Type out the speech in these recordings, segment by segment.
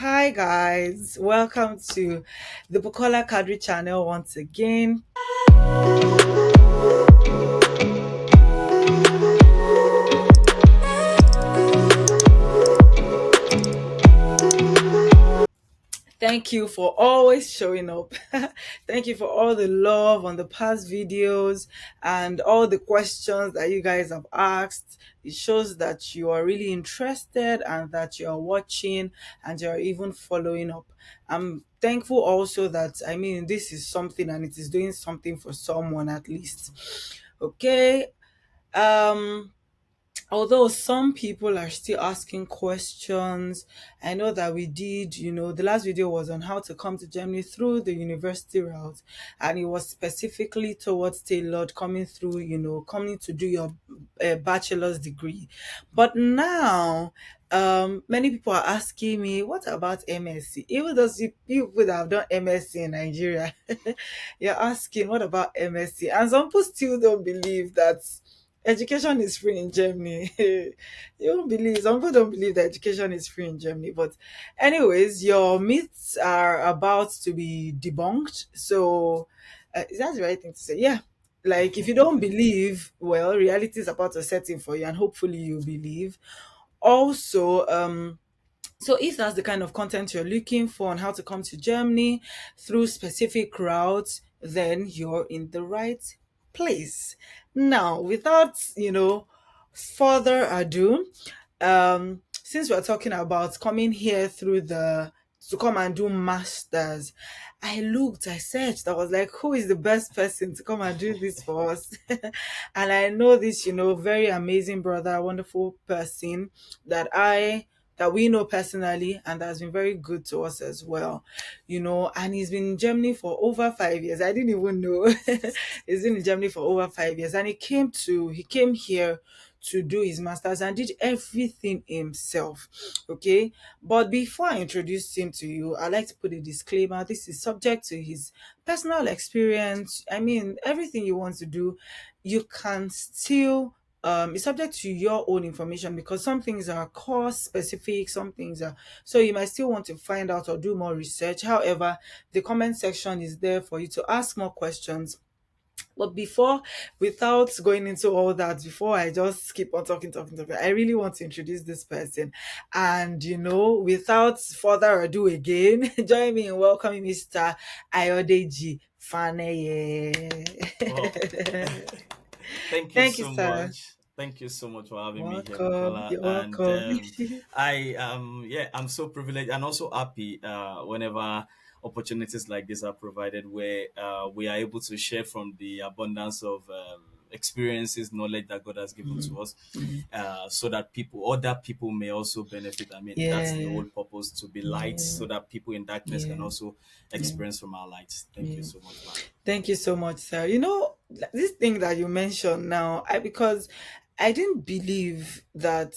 Hi guys, welcome to the Bukola Kadri channel once again. Thank you for always showing up. Thank you for all the love on the past videos and all the questions that you guys have asked. It shows that you are really interested and that you are watching and you're even following up. I'm thankful also that this is something and it is doing something for someone at least. Okay. Um Although some people are still asking questions, I know that we did, the last video was on how to come to Germany through the university route, and it was specifically towards tailored coming through, coming to do your bachelor's degree. But now, many people are asking me, what about MSc? Even those people that have done MSc in Nigeria, you're asking, what about MSc? And some people still don't believe that education is free in Germany. You don't believe, some people don't believe that education is free in Germany. But, anyways, your myths are about to be debunked. So, is that the right thing to say? Yeah. Like, if you don't believe, well, reality is about to set in for you, and hopefully you believe. Also, so if that's the kind of content you're looking for on how to come to Germany through specific routes, then you're in the right place. Now, without, further ado, since we're talking about coming here through the to come and do masters, I searched, I was like, who is the best person to come and do this for us? And I know this, very amazing brother, wonderful person that I that we know personally and that has been very good to us as well, and he's been in Germany for over 5 years. I didn't even know. He's been in Germany for over 5 years, and he came here to do his masters and did everything himself. Okay, but before I introduce him to you, I like to put a disclaimer. This is subject to his personal experience. Everything you want to do, you can still it's subject to your own information, because some things are course specific, some things are, so you might still want to find out or do more research. However, the comment section is there for you to ask more questions. But without going into all that, before I just keep on talking, I really want to introduce this person. And, without further ado again, join me in welcoming Mr. Ayodeji Well, Faneye. thank you Thank you, so sir. much. Thank you so much for having me here, Welcome. Bukola. You're And welcome. I'm so privileged and also happy whenever opportunities like this are provided, where we are able to share from the abundance of experiences, knowledge that God has given to us, Mm. so that other people may also benefit. That's the Yeah, whole purpose, to be light, yeah, so that people in darkness can yeah, also yeah, experience from our light. Thank you yeah. so much, man. Thank you so much, sir. This thing that you mentioned now, because I didn't believe that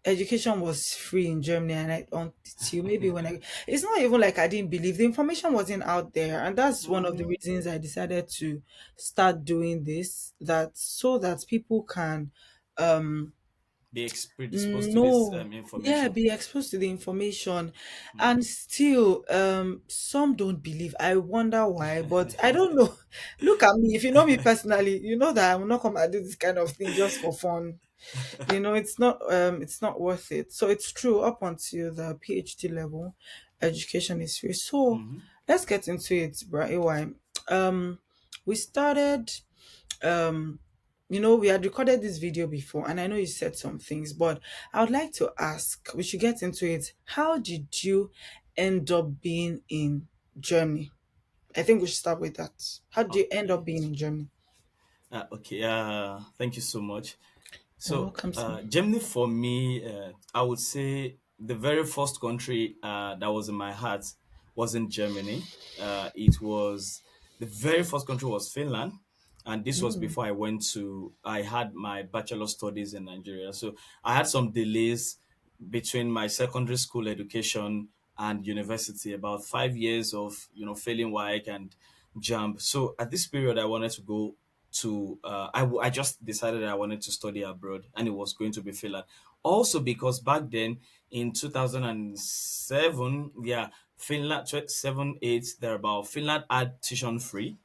education was free in Germany, and until maybe when it's not even like I didn't believe, the information wasn't out there, and that's one of the Mhm. reasons I decided to start doing this, that so that people can um Be predisposed to this no, yeah, information. be exposed to the information. Mm. And still, some don't believe. I wonder why, but I don't know. Look at me. If you know me personally, you know that I will not come and do this kind of thing just for fun. It's not worth it. So it's true, up until the PhD level, education is free. So Mhm. let's get into it, right? We started, um we had recorded this video before, and I know you said some things, but I would like to ask, we should get into it. How did you end up being in Germany? I think we should start with that. How did you end Okay. up being in Germany? Okay. Thank you so much. You're So, welcome, sir. Germany for me, I would say the very first country that was in my heart wasn't Germany. It was The very first country was Finland, and this was Mm, before I had my bachelor studies in Nigeria. So I had some delays between my secondary school education and university, about 5 years of failing WAEC and jump. So at this period, I wanted to go to I just decided I wanted to study abroad, and it was going to be Finland. Also, because back then in 2007, yeah, Finland, 7, 8, thereabout, Finland had tuition free.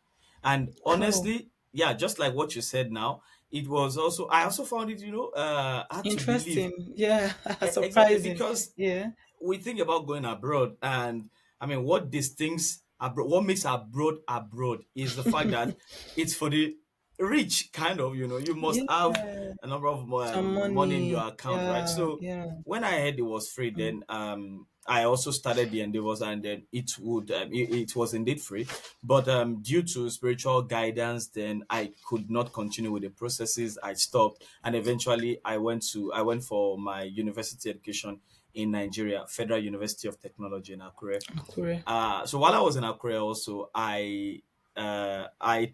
And Oh, honestly, yeah, just like what you said now, it was also, I also found it, hard to believe. interesting. Yeah, Exactly, surprising. because Yeah. we think about going abroad, and I mean, what distinguishes abroad, what makes abroad abroad is the fact that it's for the rich, kind of. You must have Yeah. a number of Some money in money. your account, right? Yeah, So yeah. when I heard it was free, Mm, then I also started the endeavors, and then it was indeed free, but due to spiritual guidance, then I could not continue with the processes. I stopped, and eventually I went for my university education in Nigeria, Federal University of Technology in Akure. Akure. So while I was in Akure, also I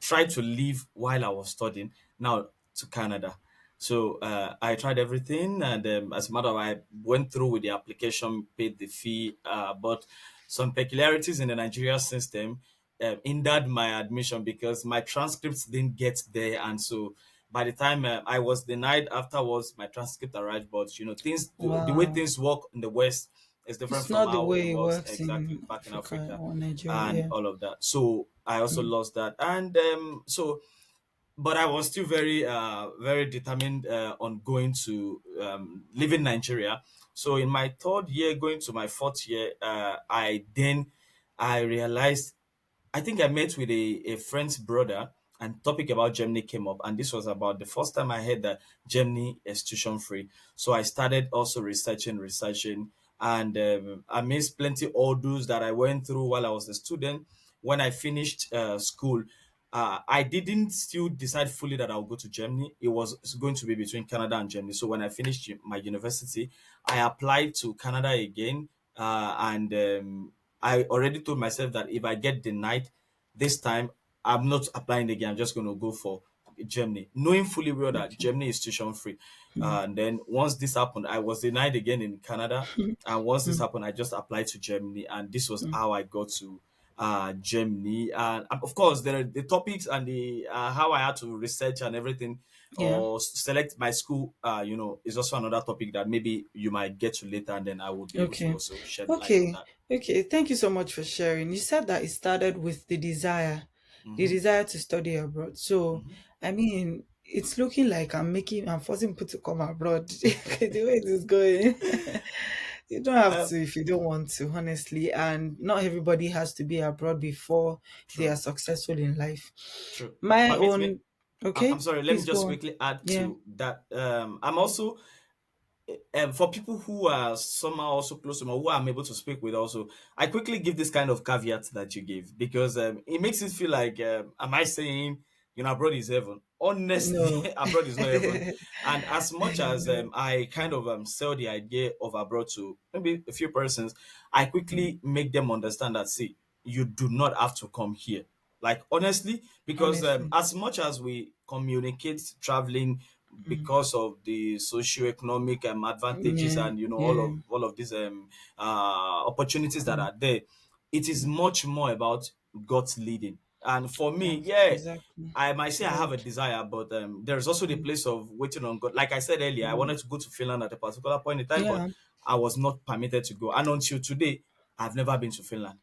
tried to leave while I was studying now to Canada. So I tried everything, and as a matter of, I went through with the application, paid the fee, but some peculiarities in the Nigeria system hindered my admission because my transcripts didn't get there, and so by the time I was denied afterwards, my transcript arrived. But things, the way Wow. things work in the West is different It's from not the how it way it works works exactly in back in Africa Africa or Nigeria. and Yeah. all of that. So I also Mm, lost that, and but I was still very determined on going to live in Nigeria. So in my third year, going to my fourth year, I realized, I think I met with a friend's brother, and topic about Germany came up, and this was about the first time I heard that Germany is tuition free. So I started also researching, and amidst plenty orders that I went through while I was a student. When I finished school, I didn't still decide fully that I'll go to Germany. It was going to be between Canada and Germany. So when I finished my university, I applied to Canada again, and I already told myself that if I get denied this time, I'm not applying again. I'm just going to go for Germany, knowing fully well that okay. Germany is tuition free. Mm, And then once this happened, I was denied again in Canada. And once this mm, happened, I just applied to Germany, and this was mm. how I got to Germany. And of course, there are the topics and the how I had to research and everything, Yeah. or select my school. Is also another topic that maybe you might get to later, and then I would be able to Okay. also shed light on Okay. that. Okay. Thank you so much for sharing. You said that it started with the Hmm. desire to study abroad. So, Hmm. I mean, it's looking like I'm forcing people to come abroad. The way it is going. You don't have Um, to if you don't want to, honestly. And not everybody has to be abroad before they are True. successful in life. True. My Permit me. own, I'm okay, sorry. Let me please go just on. quickly add Yeah. to that. I'm also for people who are somehow also close to me, who I'm able to speak with. Also, I quickly give this kind of caveat that you give, because it makes it feel like, am I saying abroad is heaven? Honestly, No. abroad is not heaven. And as much as No. I kind of sell the idea of abroad to maybe a few persons, I Mm, quickly make them understand that, see, you do not have to come here. Like, honestly, because honestly. as much as we communicate traveling Mm, because of the socio-economic advantages, yeah. and Yeah. all of these opportunities that Mm, are there, it is mm, much more about God's leading. And for me, yeah. yeah, Exactly. I might say I have God. a desire, but there's also the Mm, place of waiting on God. Like I said earlier, I mm. wanted to go to Finland at a particular point in time, but Yeah. I was not permitted to go. And until today, I've never been to Finland.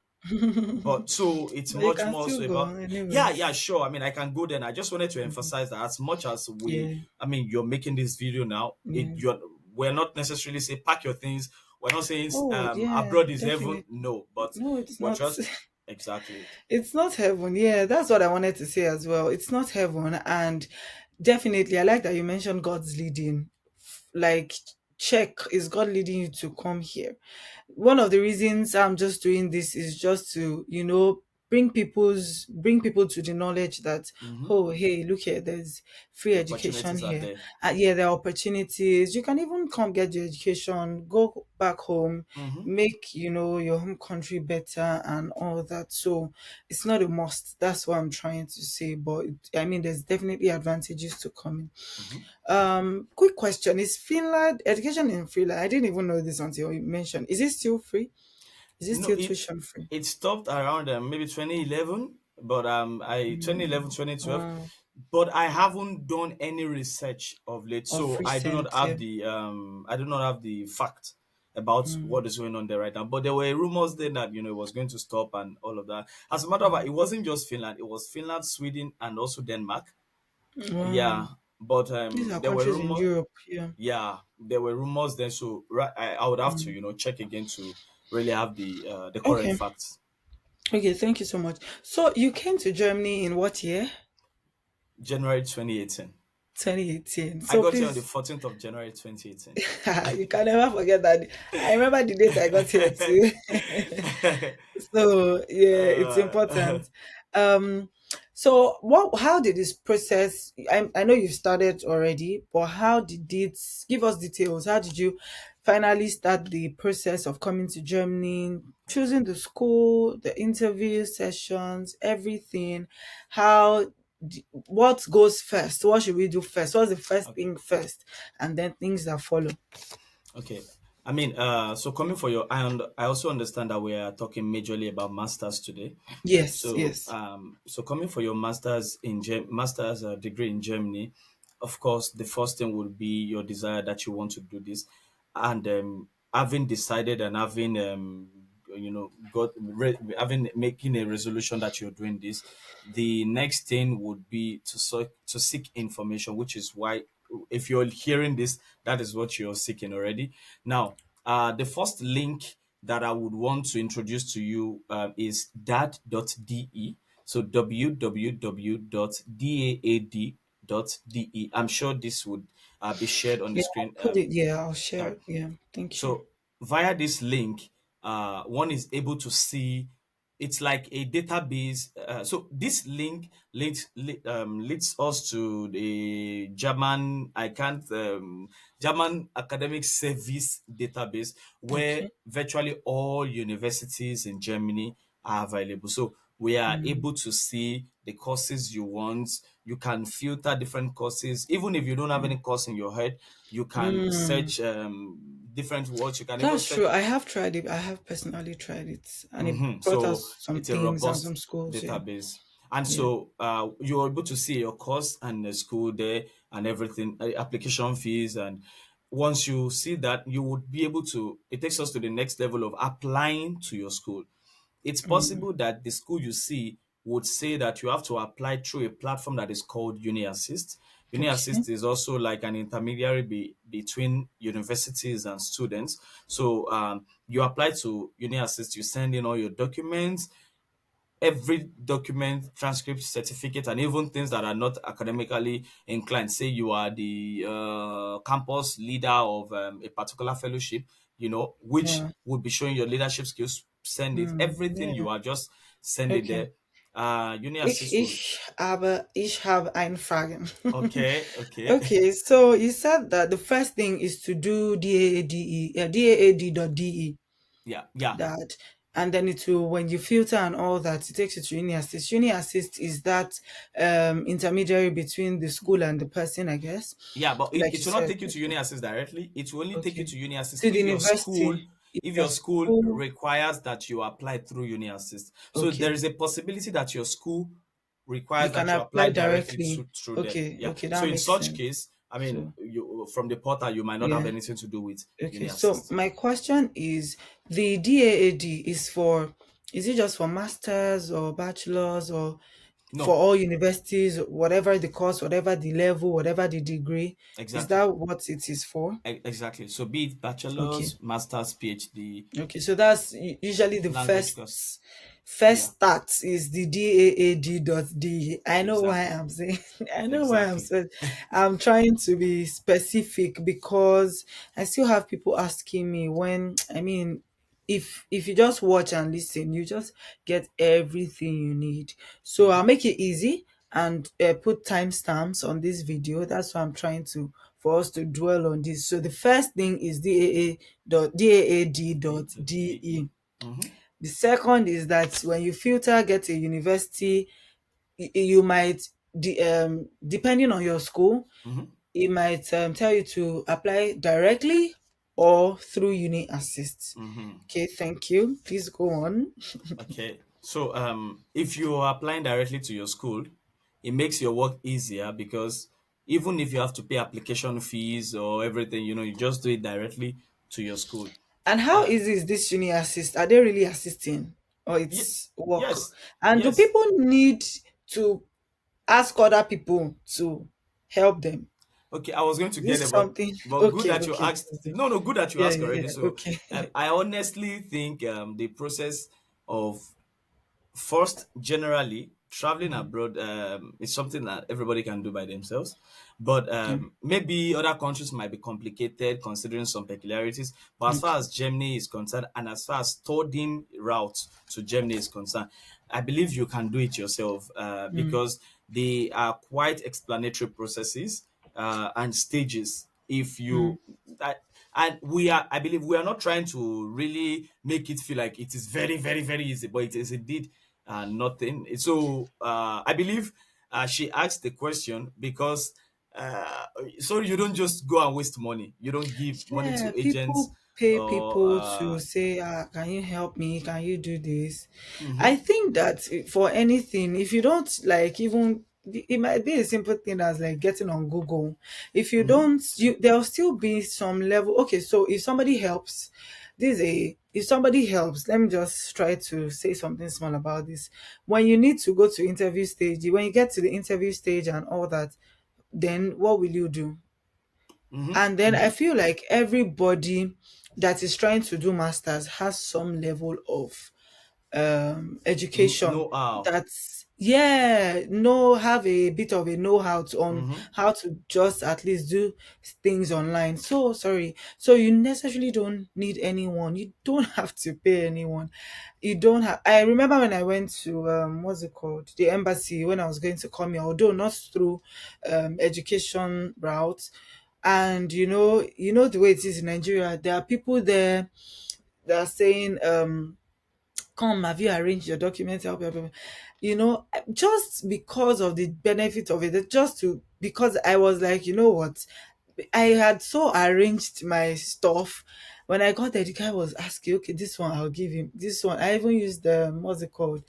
But so it's But you much can more still so go, about, yeah, yeah, anyways. sure. I mean, I can go there. And I just wanted to Mhm. emphasize that as much as Yeah. you're making this video now, Yeah. we're not necessarily say pack your things. We're not saying Oh, yeah. abroad is heaven. Definitely. No, but No, it's we're not. just exactly. It's not heaven. Yeah, that's what I wanted to say as well. It's not heaven. And definitely, I like that you mentioned God's leading. Like, check, is God leading you to come here? One of the reasons I'm just doing this is just to, bring people to the knowledge that, Hmm. oh, hey, look here, there's free The education opportunities are here. there. Yeah, there are opportunities. You can even come get your education, go back home, Hmm. make your home country better and all that. So it's not a must. That's what I'm trying to say. But I mean, there's definitely advantages to coming. Hmm. Quick question: is Finland education in Finland? I didn't even know this until you mentioned. Is it still free? Is it No, still tuition free? it stopped around maybe 2011, but I Mm, 2011 2012. wow. but I haven't done any research of late, of so recent? Yeah. I do not have the fact about Mm, what is going on there right now. But there were rumors then that it was going to stop and all of that. As a matter of fact, it wasn't just Finland; it was Finland, Sweden, and also Denmark. wow. Yeah, but These are there were countries in rumors. Europe. Yeah. Yeah, there were rumors then, so I would have to Mm. check again to really have the current Okay. facts. Okay. Thank you so much. So you came to Germany in what year? January 2018. 2018. I So got here on the please, 14th of January 2018. you can never forget that. I remember the date I got here too. So yeah, it's uh, important. Um, so what? How did this process? I know you started already, but how did it? Give us details. How did you finally start the process of coming to Germany, choosing the school, the interview sessions, everything? How? What goes first? What should we do first? What's the first okay. thing first, and then things that follow? Okay. I mean, so coming for your, I also understand that we are talking majorly about masters today. Yes, So, yes. so coming for your masters degree in Germany, of course, the first thing would be your desire that you want to do this, and having decided and having having making a resolution that you're doing this, the next thing would be to seek information, which is why if you're hearing this, that is what you're seeking already. Now, the first link that I would want to introduce to you is dad.de. So www.daad.de. I'm sure this would be shared on the Yeah, screen. I'll put it. Yeah, I'll Yeah. share. Yeah, thank you. So via this link, one is able to see it's like a database. So this link leads us to the German I can't German academic service database where Okay. virtually all universities in Germany are available. So we are Mm. able to see the courses you want. You can filter different courses, even if you don't have any course in your head. You can Mm. search different words. You can even That's true. search. I have tried it. I have personally tried it, and it brought So us some it's a things and robust some schools. Yeah, database. And yeah. so you're able to see your course and the school there and everything, application fees. And once you see that, you would be able to, it takes us to the next level of applying to your school. It's Mm. possible that the school you see would say that you have to apply through a platform that is called UniAssist. Okay. UniAssist is also like an intermediary between universities and students. So you apply to UniAssist, you send in all your documents, every document, transcript, certificate, and even things that are not academically inclined. Say you are the campus leader of a particular fellowship, which Yeah. would be showing your leadership skills. Send it. Mm. Everything Yeah. you are just send it Okay. there. Uni Assist will. Ich habe eine Frage. Okay, okay. Okay, so you said that the first thing is to do DAADE, DAAD.de. Yeah, yeah, That, and then it will, when you filter and all that, it takes you to uni assist. Uni assist is that intermediary between the school and the person, I guess, yeah. But it, like it you will not said. take you to Okay. Uni Assist directly. It will only take you Okay. to Uni Assist To the university, if if your your school school. requires that you apply through Uni Assist. So there Okay, is a possibility that your school you requires can that you apply apply directly directly. through them. Okay, Yeah. okay, So that in makes such sense. case, I mean, So you from the portal, you might not have yeah. anything to do with Okay, Uni so Assist. my question is, the DAAD is for, is it just for masters or bachelors, or for No, all universities, whatever the course, whatever the level, whatever the degree? Is exactly. that what it is for? Exactly. So be it Okay. bachelor's, master's, PhD, Okay, so that's usually the language first course. Yeah, start is the DAAD.de. I know why exactly. I'm saying I know why I'm Exactly. saying I'm trying to be specific, because I still have people asking me when, I mean, if you just watch and listen, you just get everything you need. So I'll Mhm. make it easy and put timestamps on this video. That's why I'm trying to, for us to dwell on this. So the first thing is DAAD.de. DE. Mm-hmm. The second is that when you filter get a university, you might, depending on your school, Mm-hmm. it might tell you to apply directly or through Uni Assist. Mm-hmm. Okay, thank you. Please go on. Okay. So if you are applying directly to your school, it makes your work easier because even if you have to pay application fees or everything, you just do it directly to your school. And how Uh, easy is this uni assist? Are they really assisting, or ye- it's work? yes, And do yes. people need to ask other people to help them? Okay, I was going to Is get this there, but something? good Okay, that you okay. asked. No, no, good that you Yeah, asked yeah, already. yeah. So, Okay. I honestly think the process of first, generally, traveling Mm, abroad is something that everybody can do by themselves. But yeah, maybe other countries might be complicated considering some peculiarities. But as far okay. as Germany is concerned, and as far as studying routes to Germany is concerned, I believe you can do it yourself Mm, because they are quite explanatory processes and stages. If mm. you that and we are I believe we are not trying to really make it feel like it is very, very, very easy, but it is indeed nothing. So I believe she asked the question because uh, so you don't just go and waste money. You don't give money Yeah, to agents people pay or people to say, can you help me? Can you do this? mhm, I think that for anything, if you don't like even it might be a simple thing as like getting on Google. If you mhm, don't, there'll still be some level. Okay, so if somebody helps, if somebody helps, let me just try to say something small about this. When you need to go to interview stage, when you get to the interview stage and all that, then what will you do? mhm. And then I feel like everybody that is trying to do masters has some level of education Know how. that's, yeah, have a bit of a know-how on Mhm. how to just at least do things online. So sorry, so you necessarily don't need anyone, you don't have to pay anyone. You don't have I remember when I went to what's it called, the embassy, when I was going to come here, although not through education route. And the way it is in Nigeria, there are people there that are saying, come, have you arranged your documents, help, help, help. Just because of the benefit of it, just to because I was like, you know what, I had so arranged my stuff. When I got there, the guy was asking, okay, this one I'll give him, this one I even used the what's it called,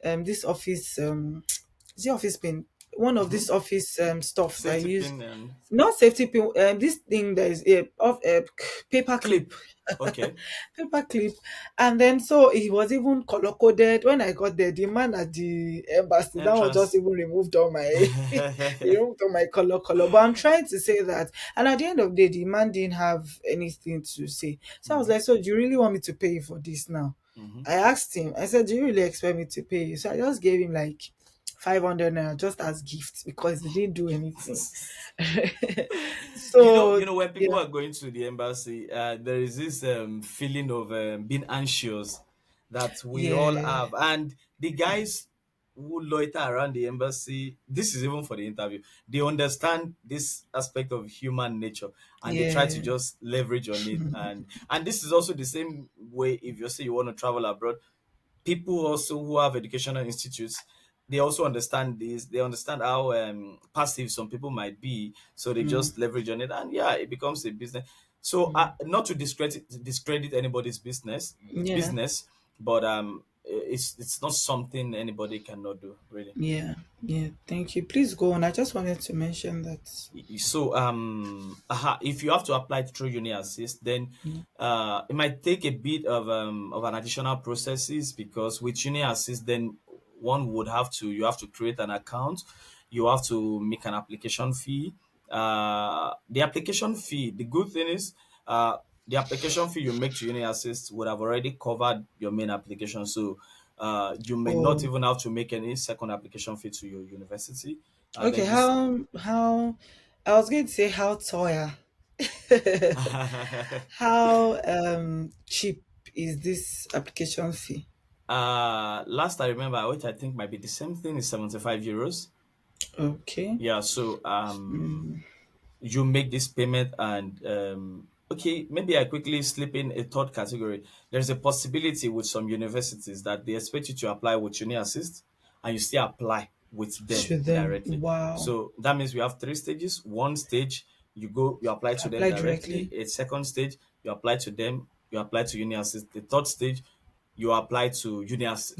this office, is the office pin, one of this Mhm. office stuff that I Safety use. pin and Not safety pin, this thing that is of a paper clip. clip. Okay. Paper clip. And then so it was even color coded. When I got there, the man at the embassy, that one just Entrance. even removed all my he removed all my color. But I'm trying to say that. And at the end of the day, the man didn't have anything to say. So I was Mhm, like, so do you really want me to pay you for this now? mhm. I asked him, I said, do you really expect me to pay you? So I just gave him like 500 naira just as gifts because he didn't do anything. So When people yeah, are going to the embassy, there is this feeling of being anxious that we all yeah, have. And the guys who loiter around the embassy, this is even for the interview, they understand this aspect of human nature and they try to yeah, just leverage on it. And this is also the same way if you say you want to travel abroad, people also who have educational institutes, they also understand this. They understand how passive some people might be, so they mm, just leverage on it, and yeah, it becomes a business. So mm, not to discredit anybody's yeah, business, but it's not something anybody cannot do, really. yeah, yeah. Thank you. Please go on. I just wanted to mention that. So if you have to apply through uni assist, then Mm, it might take a bit of an additional processes because with uni assist, then you have to create an account, you have to make an application fee. The application fee, the good thing is the application fee you make to uni assist would have already covered your main application, so you may not oh, even have to make any second application fee to your university. okay. Then this How? I was going to say how tall. How cheap is this application fee? Last I remember, which I think might be the same thing, is 75 euros. Okay. Yeah, so Mm, you make this payment and okay, maybe I quickly slip in a third category. There's a possibility with some universities that they expect you to apply with uni assist and you still apply with them to them. directly. Wow. So that means we have three stages. One stage, you apply to them Apply directly. directly. A second stage, you apply to them, you apply to uni assist. The third stage, you apply to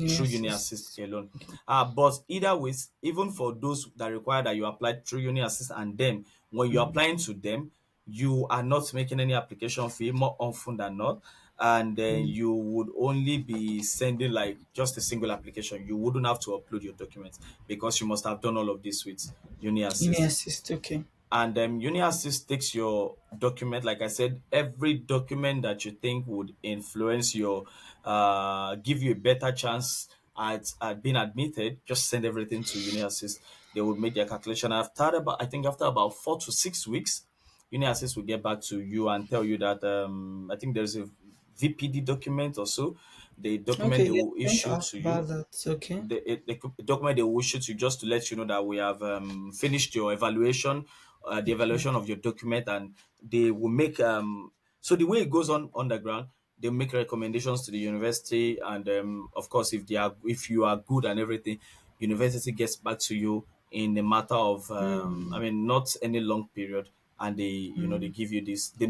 through Yes, uni assist yes. alone. But either ways, even for those that require that you apply through uni assist and them, when you're applying to them, you are not making any application fee more often than not, and then you would only be sending like just a single application. You wouldn't have to upload your documents because you must have done all of this with uni Uni assist. assist, okay. And uni assist takes your document. Like I said, every document that you think would influence your give you a better chance at being admitted, just send everything to uni assist. They will make their calculation. I think after about 4 to 6 weeks, uni assist will get back to you and tell you that I think there's a VPD document or so, the document Okay, they yeah, will I want to issue ask to about you, that. Okay. the document they will issue to you just to let you know that we have finished your evaluation, the Okay. evaluation of your document, and they will make so the way it goes on underground, they make recommendations to the university, and of course, if you are good and everything, university gets back to you in a matter of I mean, not any long period, and they give you this, they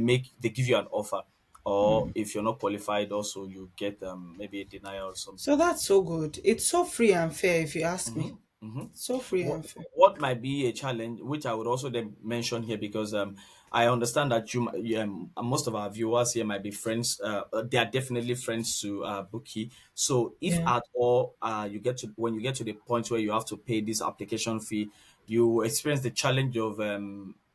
give you an offer, or if you're not qualified, also you get maybe a denial or something. So that's so good. It's so free and fair if you ask me. Mhm, mhm. So free What and fair. what might be a challenge, which I would also then mention here, because I understand that most of our viewers here might be friends. They are definitely friends to Bookie. So if Yeah. at all when you get to the point where you have to pay this application fee, you experience the challenge of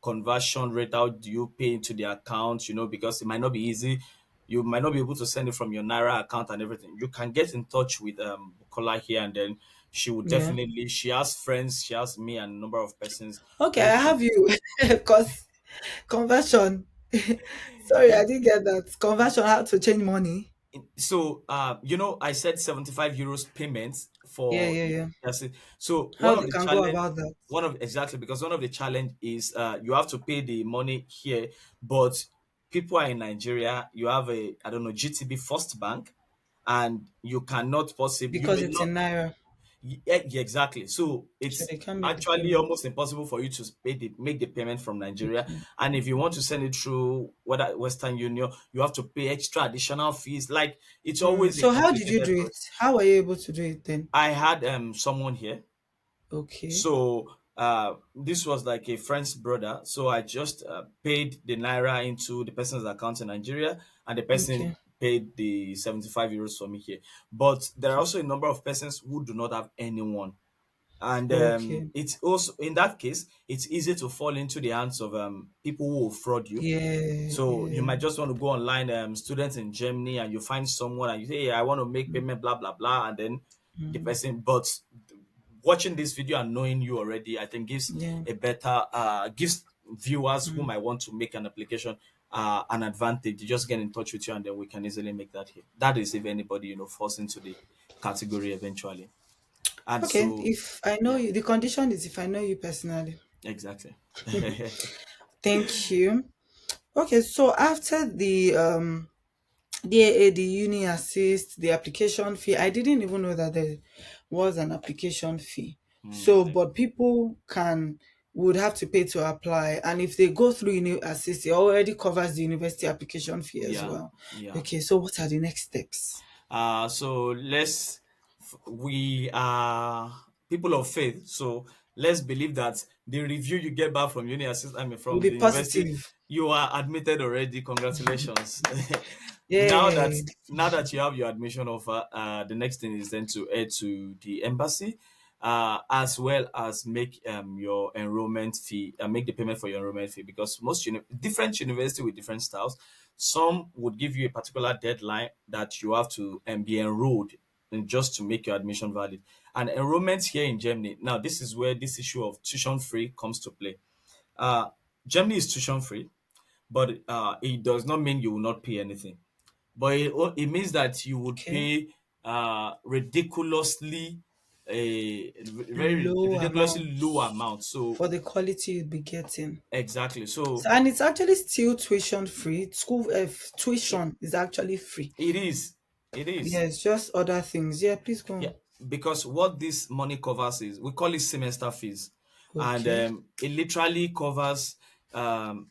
conversion rate. How do you pay into the account? Because it might not be easy. You might not be able to send it from your Naira account and everything. You can get in touch with Bukola here, and then Yeah. she has friends, she has me and a number of persons Okay, who I can. have you because conversion. Sorry, I didn't get that. Conversion had to change money. So I said 75 euros payments Yeah, for yeah, yeah. that's it. So How they can go about that? exactly, because one of the challenge is you have to pay the money here, but people are in Nigeria. You have a, I don't know, GTB First Bank, and you Because may it's not. in Naira. Yeah, yeah, exactly. So So it's they can't make the actually payment. almost impossible for you to make the payment from Nigeria. Okay. And if you want to send it through whether Western Union, you have to pay extra additional fees. Like, it's always a So how did you complicated do it? process. How were you able to do it then? I had someone here. Okay. So this was like a friend's brother. So I just paid the naira into the person's account in Nigeria, and the person Okay. paid the 75 euros for me here. But there are also a number of persons who do not have anyone, and Okay. it's also, in that case, it's easy to fall into the hands of people who will fraud you. Yeah, So you yeah. might just want to go online, students in Germany, and you find someone and you say, hey, I want to make payment, blah blah blah, and then the person. But watching this video and knowing you already, I think Yeah. gives viewers who might want to make an application an advantage. You just get in touch with you, and then we can easily make that here. That is if anybody falls into the category eventually. And Okay. so, If I know yeah, you, the condition is if I know you personally. exactly. Thank you. Okay, so after the uni assist, the application fee, I didn't even know that there was an application fee. So, Okay. but people can would have to pay to apply, and if they go through uni assist, it already covers the university application fee as Yeah, well. yeah. Okay, so what are the next steps? So we are people of faith. So let's believe that the review you get back from uni assist, I mean, Will from be the university, positive. you are admitted already. Congratulations. now that Yay. now that you have your admission offer, the next thing is then to head to the embassy, as well as make your enrollment fee, make the payment for your enrollment fee, because different university with different styles. Some would give you a particular deadline that you have to be enrolled, and just to make your admission valid. And enrollment here in Germany, now this is where this issue of tuition free comes to play. Uh, Germany is tuition free, but it does not mean you will not pay anything. But it means that you would Okay. pay ridiculously a very Low ridiculously amount low amount. So for the quality you'll be getting. exactly. So, So and it's actually still tuition free. School it, tuition is actually free. it is. It Yeah, is. it's just other things. Yeah, please go Yeah, on. because what this money covers is, we call it semester fees, and Okay. it literally covers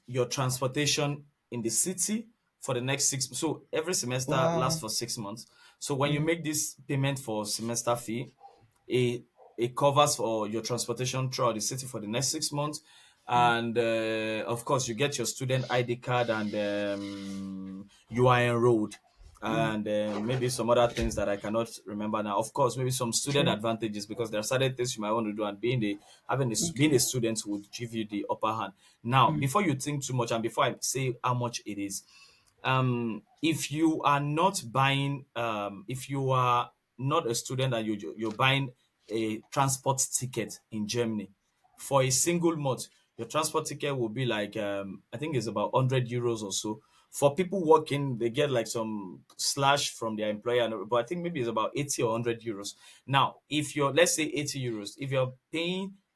your transportation in the city for the next 6. So every semester lasts Wow. for 6 months. So when you Mm, make this payment for semester fee, it it covers for your transportation throughout the city for the next 6 months, mm, and of course you get your student ID card, and you are enrolled, mm. and maybe some other things that I cannot remember now. Of course, maybe some student Okay. advantages, because there are certain things you might want to do, and being a Okay. student would give you the upper hand. Now, Mm, before you think too much, and before I say how much it is, if you are not buying, if you are not a student and you're buying a transport ticket in Germany for a single month, your transport ticket will be like, I think it's about 100 euros or so. For people working, they get like some slash from their employer, but I think maybe it's about 80 or 100 euros. Now, if you're, let's say, 80 euros, if you're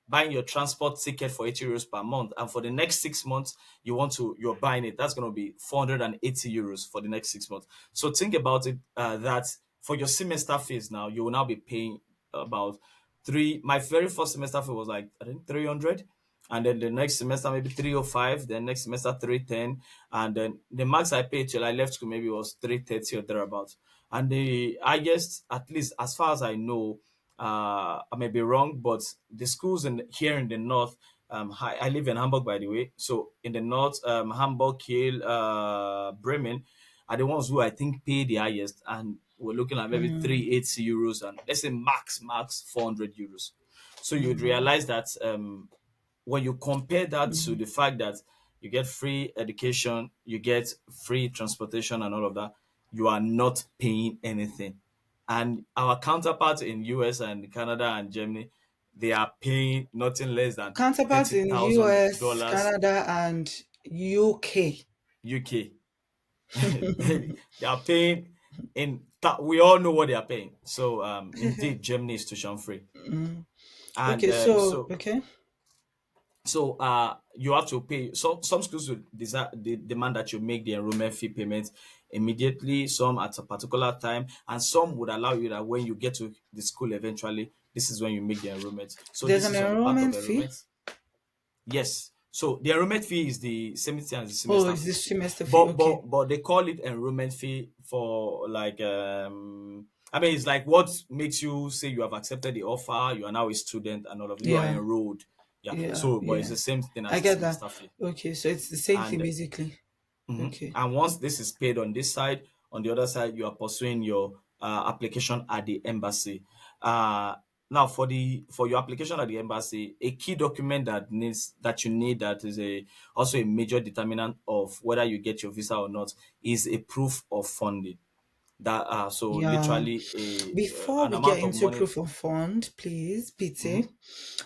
buying your transport ticket for 80 euros per month, and for the next 6 months you're buying it, that's going to be 480 euros for the next 6 months. So think about it, that for your semester fees now, you will now be paying about three. My very first semester fee was like, I think, 300, and then the next semester maybe 305, then next semester 310, and then the max I paid till I left school maybe was 330 or thereabouts. And the highest, at least as far as I know, I may be wrong, but the schools here in the north, I live in Hamburg, by the way. So in the north, Hamburg, Kiel, Bremen are the ones who I think pay the highest, and we're looking at maybe mm, 380 euros, and let's say max 400 euros. So you'd mm, realize that, when you compare that to mm. the fact that you get free education, you get free transportation, and all of that, you are not paying anything. And our counterparts in US and Canada and Germany, they are paying nothing less than Counterparts thirty in thousand US, dollars Canada, and UK. UK. They are paying we all know what they are paying. So indeed, Germany is tuition free, Mm. and Okay, so okay. you have to pay. So some schools will they demand that you make the enrollment fee payment immediately, some at a particular time, and some would allow you that when you get to the school eventually, this is when you make the enrollment. So There's this an is on the part of enrollment fee. enrollment. Yes. So the enrollment fee is the same thing as the Oh, semester is fee. this semester fee? But Okay. they call it enrollment fee for like, I mean, it's like what makes you say you have accepted the offer, you are now a student, and all of you are Yeah, enrolled. Yeah. yeah, So but it's yeah. the same thing I as the get that. semester fee. Okay, so it's the same thing And basically. Okay. and once this is paid on this side, on the other side, you are pursuing your application at the embassy. Uh, Now, for your application at the embassy, a key document that you need, that is a also a major determinant of whether you get your visa or not, is a proof of funding. That so Yeah. literally Before an we get amount of into money. proof of fund, please, Mhm. Pete,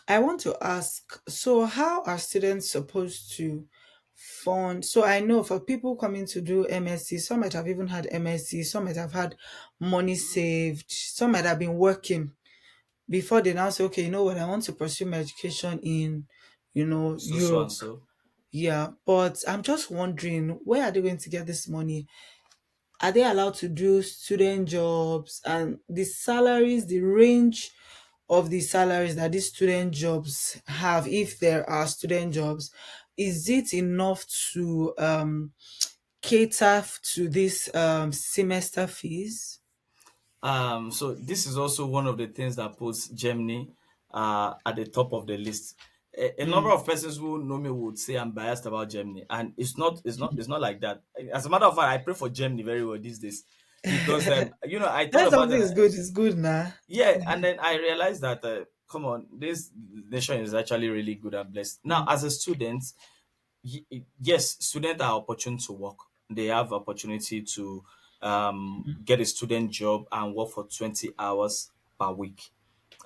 I want to ask, so how are students supposed to fund? So I know for people coming to do MSc, some might have even had MSc, some might have had money saved, some might have been working before they now say, okay, you know what, I want to pursue my education in, So and Europe. so. Yeah, but I'm just wondering, where are they going to get this money? Are they allowed to do student jobs, and the salaries, the range of the salaries that these student jobs have, if there are student jobs, is it enough to cater to this semester fees? So this is also one of the things that puts Germany at the top of the list. A number Mm. of persons who know me would say I'm biased about Germany, and it's not like that. As a matter of fact, I pray for Germany very well these days, because I thought When about something it. is good, it's good now. Yeah, and then I realized that, come on, this nation is actually really good and blessed. Now, Mm. as a student, yes, students are opportune to work. They have opportunity to get a student job and work for 20 hours per week,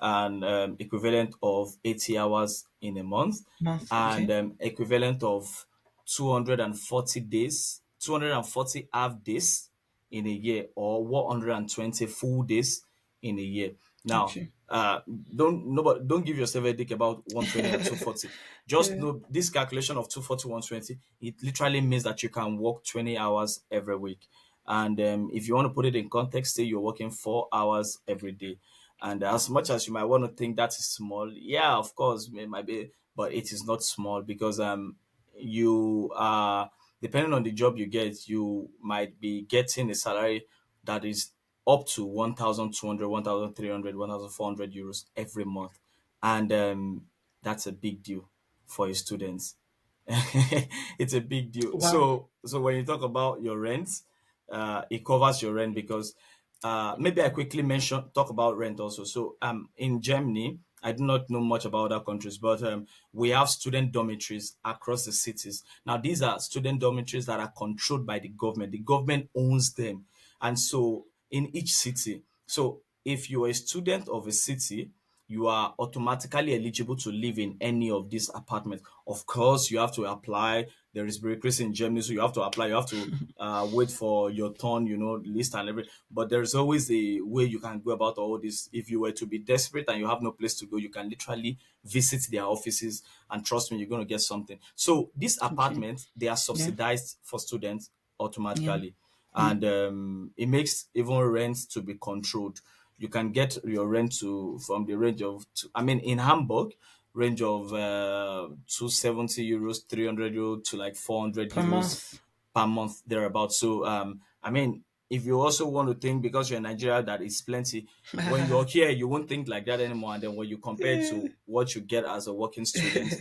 and equivalent of 80 hours in a month, Month, and okay. equivalent of 240 days, 240 half days in a year, or 120 full days in a year. Now, Okay. don't give yourself a dick about 120 and 240. Just Yeah. know this calculation of 240, 120, it literally means that you can work 20 hours every week. And if you want to put it in context, say you're working 4 hours every day. And as much as you might want to think that is small, yeah, of course, it might be, but it is not small, because you depending on the job you get, you might be getting a salary that is up to 1,200, 1,300, 1,400 euros every month. And that's a big deal for a student. It's a big deal. Wow. So when you talk about your rent, it covers your rent because maybe I quickly mention talk about rent also. So in Germany, I do not know much about other countries, but we have student dormitories across the cities. Now these are student dormitories that are controlled by the government. The government owns them, and so in each city. So if you are a student of a city, you are automatically eligible to live in any of these apartments. Of course, you have to apply. There is bureaucracy in Germany, so you have to apply. You have to wait for your turn, list and everything. But there is always a way you can go about all this. If you were to be desperate and you have no place to go, you can literally visit their offices, and trust me, you're going to get something. So these Okay. apartments, they are Yeah. subsidized for students Yeah. automatically, Yeah. and it makes even rent to be controlled. You can get your rent to from the range of I mean in Hamburg, range of 270 euros, 300 euros to like 400 Per euros month. per month thereabouts. So I mean, if you also want to think because you're in Nigeria that is plenty, when you're here you won't think like that anymore. And then when you compare it to what you get as a working student,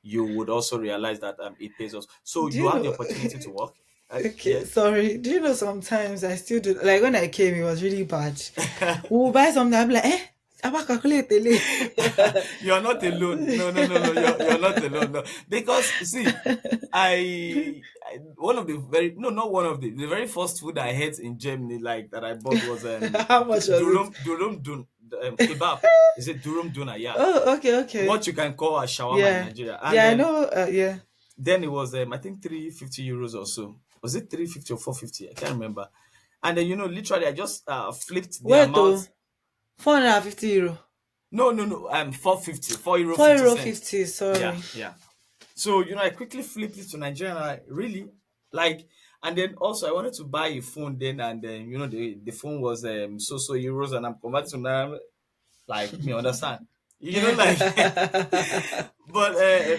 you would also realize that it pays us. So Do you you have the know? opportunity to work. Okay, Yeah. sorry. Do you know sometimes I still do like when I came, it was really bad. We'll buy something, I'm like, I calculate the You're not alone. No, no, no, no. You're not alone. No, because see, I one of the very no, not one of the very first food I had in Germany, like that I bought was How much was it? kebab. Is it durum duna? Yeah, Oh, okay, okay. what you can call a shawarma in Yeah. Nigeria, and Yeah, I then know. Yeah. it was I think 350 euros or so. Was it 350 or 450? I can't remember. And then literally I just flipped the Wait, amount. to €450. No, no, no. 450, 4 euro Four 50 euro cents. 50, Yeah, sorry. yeah. So I quickly flipped it to Nigeria. And I really like, and then also I wanted to buy a phone then, and then the phone was so euros, and I'm converting to naira. Like me understand, like. But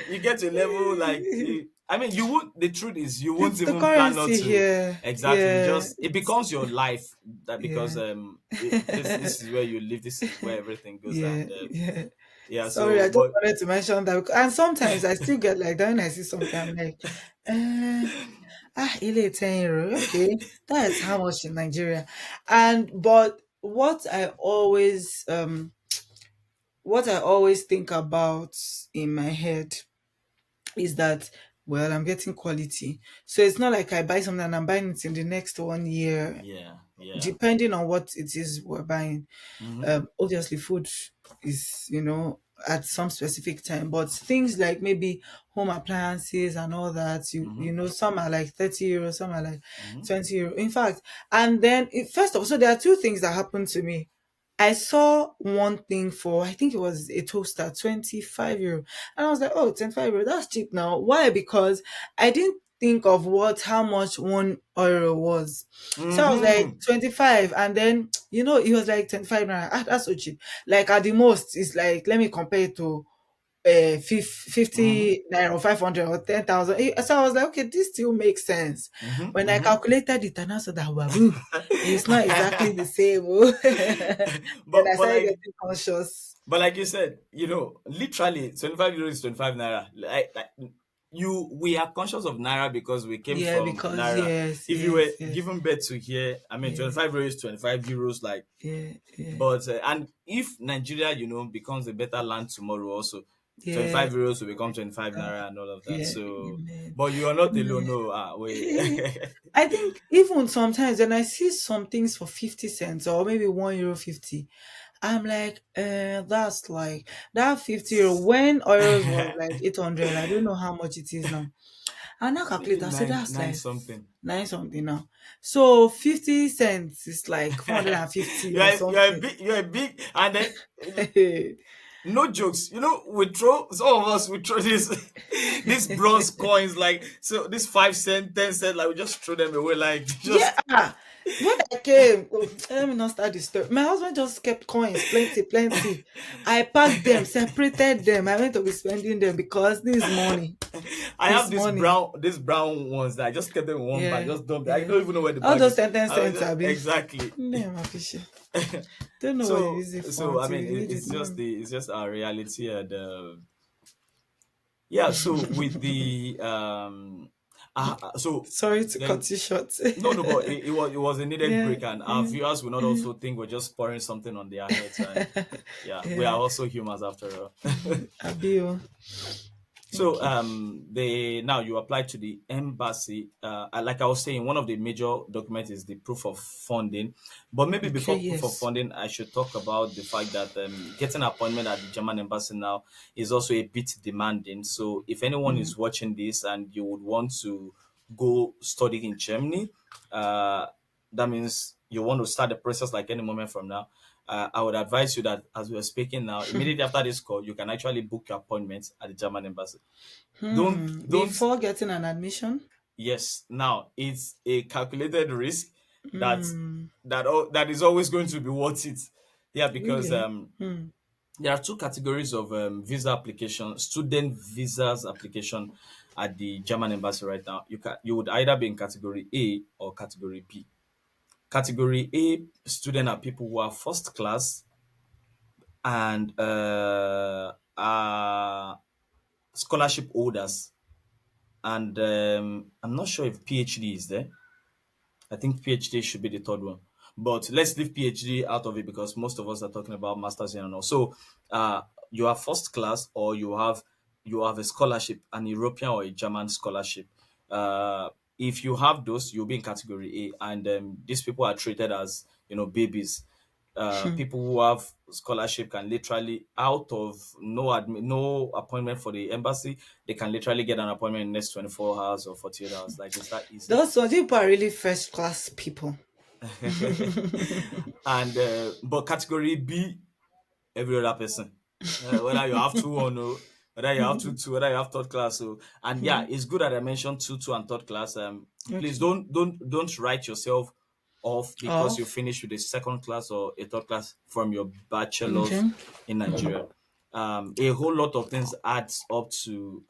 you get to a level like I mean, you would. The truth is, you won't It's the even plan not currency to. here. Exactly, Yeah. just it becomes your life that because Yeah. this is where you live. This is where everything goes, Yeah. and Yeah. yeah. Sorry, So, I just but wanted to mention that. And sometimes I still get like that when I see something, I'm like, uh, ile 10 euro. Okay. That is how much in Nigeria. But what I always think about in my head is that, well, I'm getting quality. So it's not like I buy something and I'm buying it in the next 1 year, yeah, yeah. depending on what it is we're buying. Mm-hmm, Obviously food is, at some specific time, but things like maybe home appliances and all that, mm-hmm, some are like 30 euros, some are like mm-hmm, 20 euro, in fact. And then first of all, so there are two things that happened to me. I saw one thing for, I think it was a toaster, 25 euro. And I was like, oh, 25 euro, that's cheap now. Why? Because I didn't think of how much 1 euro was. So I was like, mm-hmm, 25. And then, it was like 25 naira. That's so cheap. Like at the most, it's like, let me compare it to 50 naira or 500 or 10,000. So I was like, okay, this still makes sense. mm-hmm, When I mm-hmm. calculated it, and I saw that, waboo, it's not exactly the same. Oh. Then I but started like getting conscious. you said, literally 25 euros is 25 naira. Like we are conscious of naira because we came Yeah, from because naira. yes, If you were yes, yes, given birth to here, I mean, yeah, 25 euros is 25 euros, like. yeah, yeah, But and if Nigeria, becomes a better land tomorrow, also yeah. 25 euros will become 25 Uh, naira and all of that. yeah, So, amen. but you are not alone. Amen. No, wait. I think even sometimes when I see some things for 50 cents or maybe €1 50, I'm like, that's like that 50 euro when euros was like 800. I don't know how much it is now. I now Maybe calculate, I say nine that's nine like something. nine something now. So 50 cents is like 450 or something. You're a big, and then no jokes. We throw some of us. We throw this these bronze coins, like so. This 5 cent, 10 cent, like we just throw them away, like just. Yeah. When I came, oh, let me not start the story. My husband just kept coins, plenty, plenty. I packed them, separated them. I went to be spending them because this money. I This have money. these brown ones that I just kept them in one bag, Yeah, just dumped. I yeah. don't even know where the All bag those is. 10 I was cents, just, Abby. exactly. Name official. Don't know what you So use it for so I until mean you need it it's just now. our reality. And yeah, so with the so Sorry to then cut you short. no, but it was a needed Yeah, break, and our yeah, viewers will not yeah. also think we're just pouring something on their heads. And yeah, we are Yeah. also humans after all. Abio. So Thank you. they now you apply to the embassy. Like I was saying, one of the major documents is the proof of funding. But maybe Okay, before proof of yes. funding, I should talk about the fact that getting an appointment at the German embassy now is also a bit demanding. So if anyone is watching this and you would want to go study in Germany, uh, that means you want to start the process like any moment from now. I would advise you that as we are speaking now, immediately after this call, you can actually book your appointment at the German embassy. Don't Before getting an admission? Yes, now it's a calculated risk that that is always going to be worth it. Yeah, because Really? there are two categories of visa application, student visas application at the German embassy right now. You would either be in category A or category B. Category A student are people who are first class and are scholarship holders. And I'm not sure if PhD is there. I think PhD should be the third one. But let's leave PhD out of it because most of us are talking about masters here and all. So you are first class, or you have a scholarship, an European or a German scholarship. Uh, if you have those, you'll be in category A, and these people are treated as babies. People who have scholarship can literally, out of no appointment for the embassy, they can literally get an appointment in the next 24 hours or 48 hours. Like, it's that easy. Those ones, people are really first class people. And but category B, every other person, whether you have two or no, whether you have two, whether you have third class. So, and yeah, it's good that I mentioned two and third class. Please Okay. don't write yourself off because you Off. finished with a second class or a third class from your bachelor's Okay. in Nigeria. A whole lot of things adds up to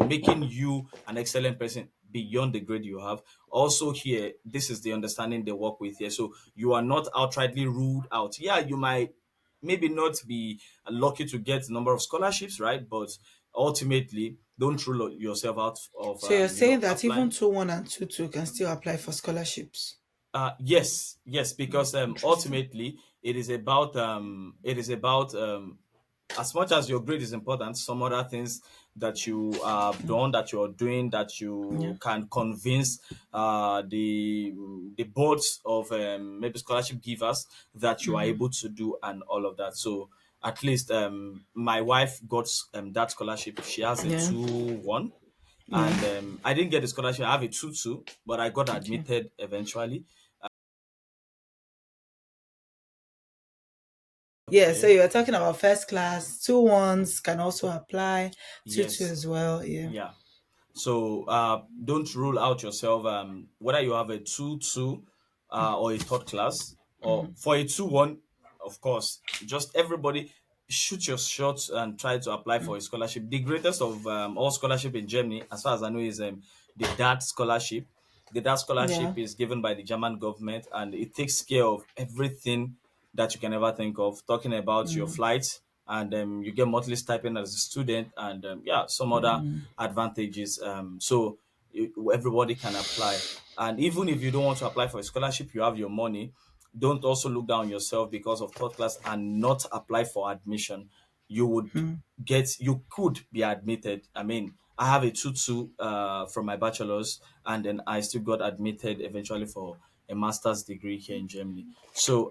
making you an excellent person beyond the grade you have. Also, here, this is the understanding they work with here. So you are not outrightly ruled out. Yeah, you might maybe not be lucky to get a number of scholarships, right? But ultimately, don't rule yourself out of So you're saying that even applying. 2-1 and 2-2 can still apply for scholarships. Yes, because Interesting. ultimately it is about as much as your grade is important, some other things that you have done, that you're doing, that Yeah. you can convince the boards of maybe scholarship givers that you are able to do, and all of that. So at least my wife got that scholarship. She has a Yeah. 2-1, Yeah. and I didn't get the scholarship. I have a 2-2, but I got Okay. admitted eventually. Yeah, so Okay. you were talking about first class, 2-1s can also apply, 2-2 Yes. as well. Yeah. Yeah. So don't rule out yourself. Whether you have a 2-2 or a third class, or for a 2-1, of course, just everybody shoot your shots and try to apply for a scholarship. The greatest of all scholarship in Germany, as far as I know, is the DAT scholarship. The DAT Yeah. scholarship is given by the German government, and it takes care of everything that you can ever think of. Talking about your flights, and you get monthly stipend as a student, and yeah, some other advantages. So everybody can apply. And even if you don't want to apply for a scholarship, you have your money. Don't also look down on yourself because of third class and not apply for admission. You could be admitted. I mean, I have a 2-2 from my bachelor's, and then I still got admitted eventually for a master's degree here in Germany. So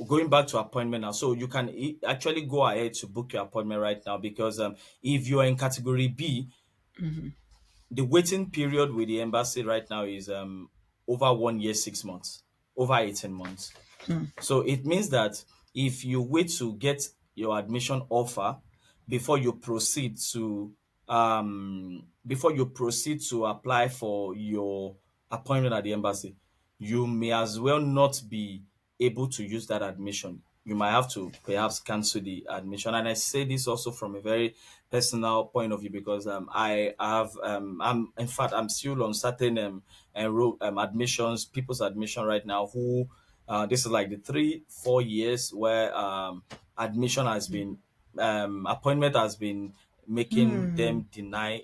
going back to appointment now, so you can actually go ahead to book your appointment right now, because if you are in category B, the waiting period with the embassy right now is over 1 year, 6 months, over 18 months. So it means that if you wait to get your admission offer before you proceed to apply for your appointment at the embassy, you may as well not be able to use that admission. You might have to perhaps cancel the admission. And I say this also from a very personal point of view because I have I'm in fact I'm still on certain admissions, people's admission right now who this is like the 3 4 years where admission has been appointment has been making Hmm. them deny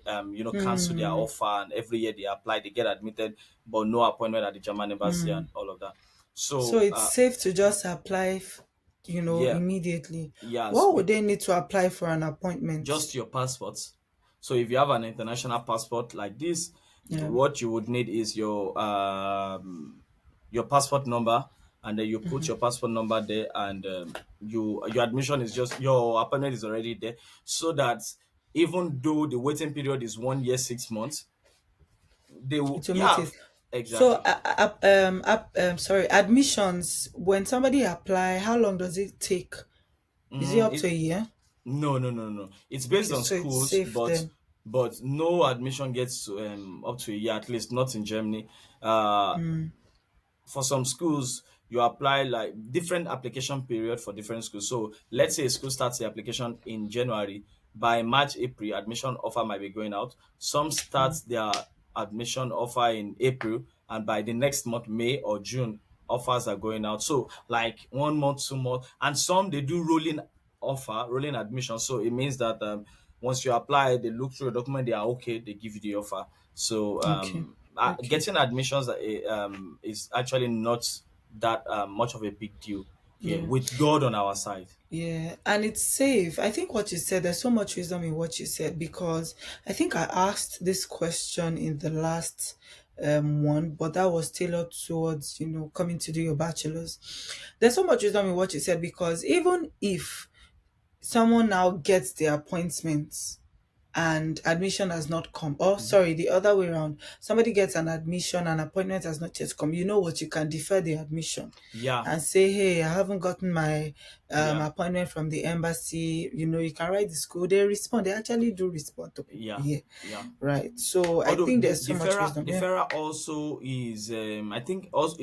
cancel their Hmm. offer, and every year they apply, they get admitted, but no appointment at the German embassy Hmm. and all of that. So So it's safe to just apply, yeah, immediately. yes, What would they need to apply for an just appointment? your passport. So if you have an international passport like this, Yeah. what you would need is your passport number, and then you put your passport number there, and your admission is just your appointment is already there, so that even though the waiting period is 1 year 6 months, they will To meet yeah it. So, exactly. sorry, admissions. When somebody apply, how long does it take? Is it up to It a year? No, no, no, no. It's based Okay, on so it's schools, safe but then. no admission gets up to a year, at least not in Germany. Uh, for some schools, you apply like different application period for different schools. So let's say a school starts the application in January. By March, April, admission offer might be going out. Some start their admission offer in April, and by the next month, May or June, offers are going out. So like 1 month, 2 months, and some they do rolling offer, rolling admission. So it means that once you apply, they look through your document, they are okay, they give you the offer. So Okay. Okay. getting admissions is actually not that much of a big deal here Yeah. with God on our side. Yeah, and it's safe. I think what you said, there's so much wisdom in what you said because I think I asked this question in the last one, but that was tailored towards, coming to do your bachelor's. There's so much wisdom in what you said because even if someone now gets the appointment and admission has not come, or Mhm. sorry, the other way around, somebody gets an admission and appointment has not yet come, you know what, you can defer the admission Yeah, and say, hey, I haven't gotten my yeah, appointment from the embassy. You can write the school, they respond, they actually do respond to people yeah, here, yeah. right? So I Although think the there's so the much FERA wisdom. the Yeah. FERA also is I think also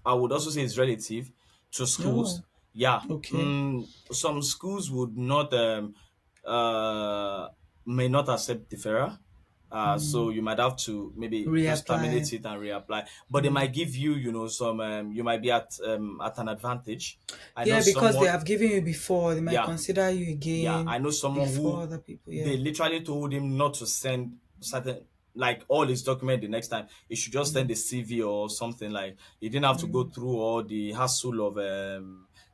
I would also say it's relative to schools. Oh, Yeah, okay. some schools would not uh may not accept the FERA. So you might have to maybe just Reapply. terminate it and reapply, but they might give you, some you might be at an advantage. I know Yeah, because they someone, have given you before, they might yeah, consider you yeah, I again know someone before who other people. Yeah. they literally told him not to send certain, like, all his document the next time. He should just send a CV or something. Like, he didn't have to go through all the hassle of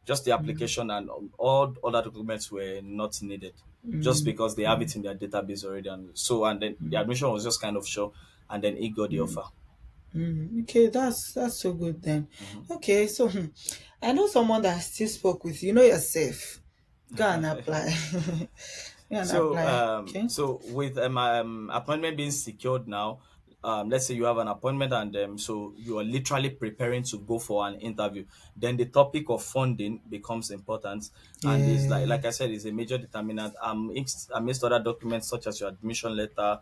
just the application, and all other documents were not needed, just because they have it in their database already. And then the admission was just kind of sure, and then he got the offer. Okay, that's so good then. Mhm. Okay, so I know someone that still spoke with you. You know yourself. Go and apply. Go and So, apply. Okay. with my appointment being secured now, let's say you have an appointment, and so you are literally preparing to go for an interview. Then the topic of funding becomes important, and is Yeah. like I said, is a major determinant. Amidst other documents such as your admission letter,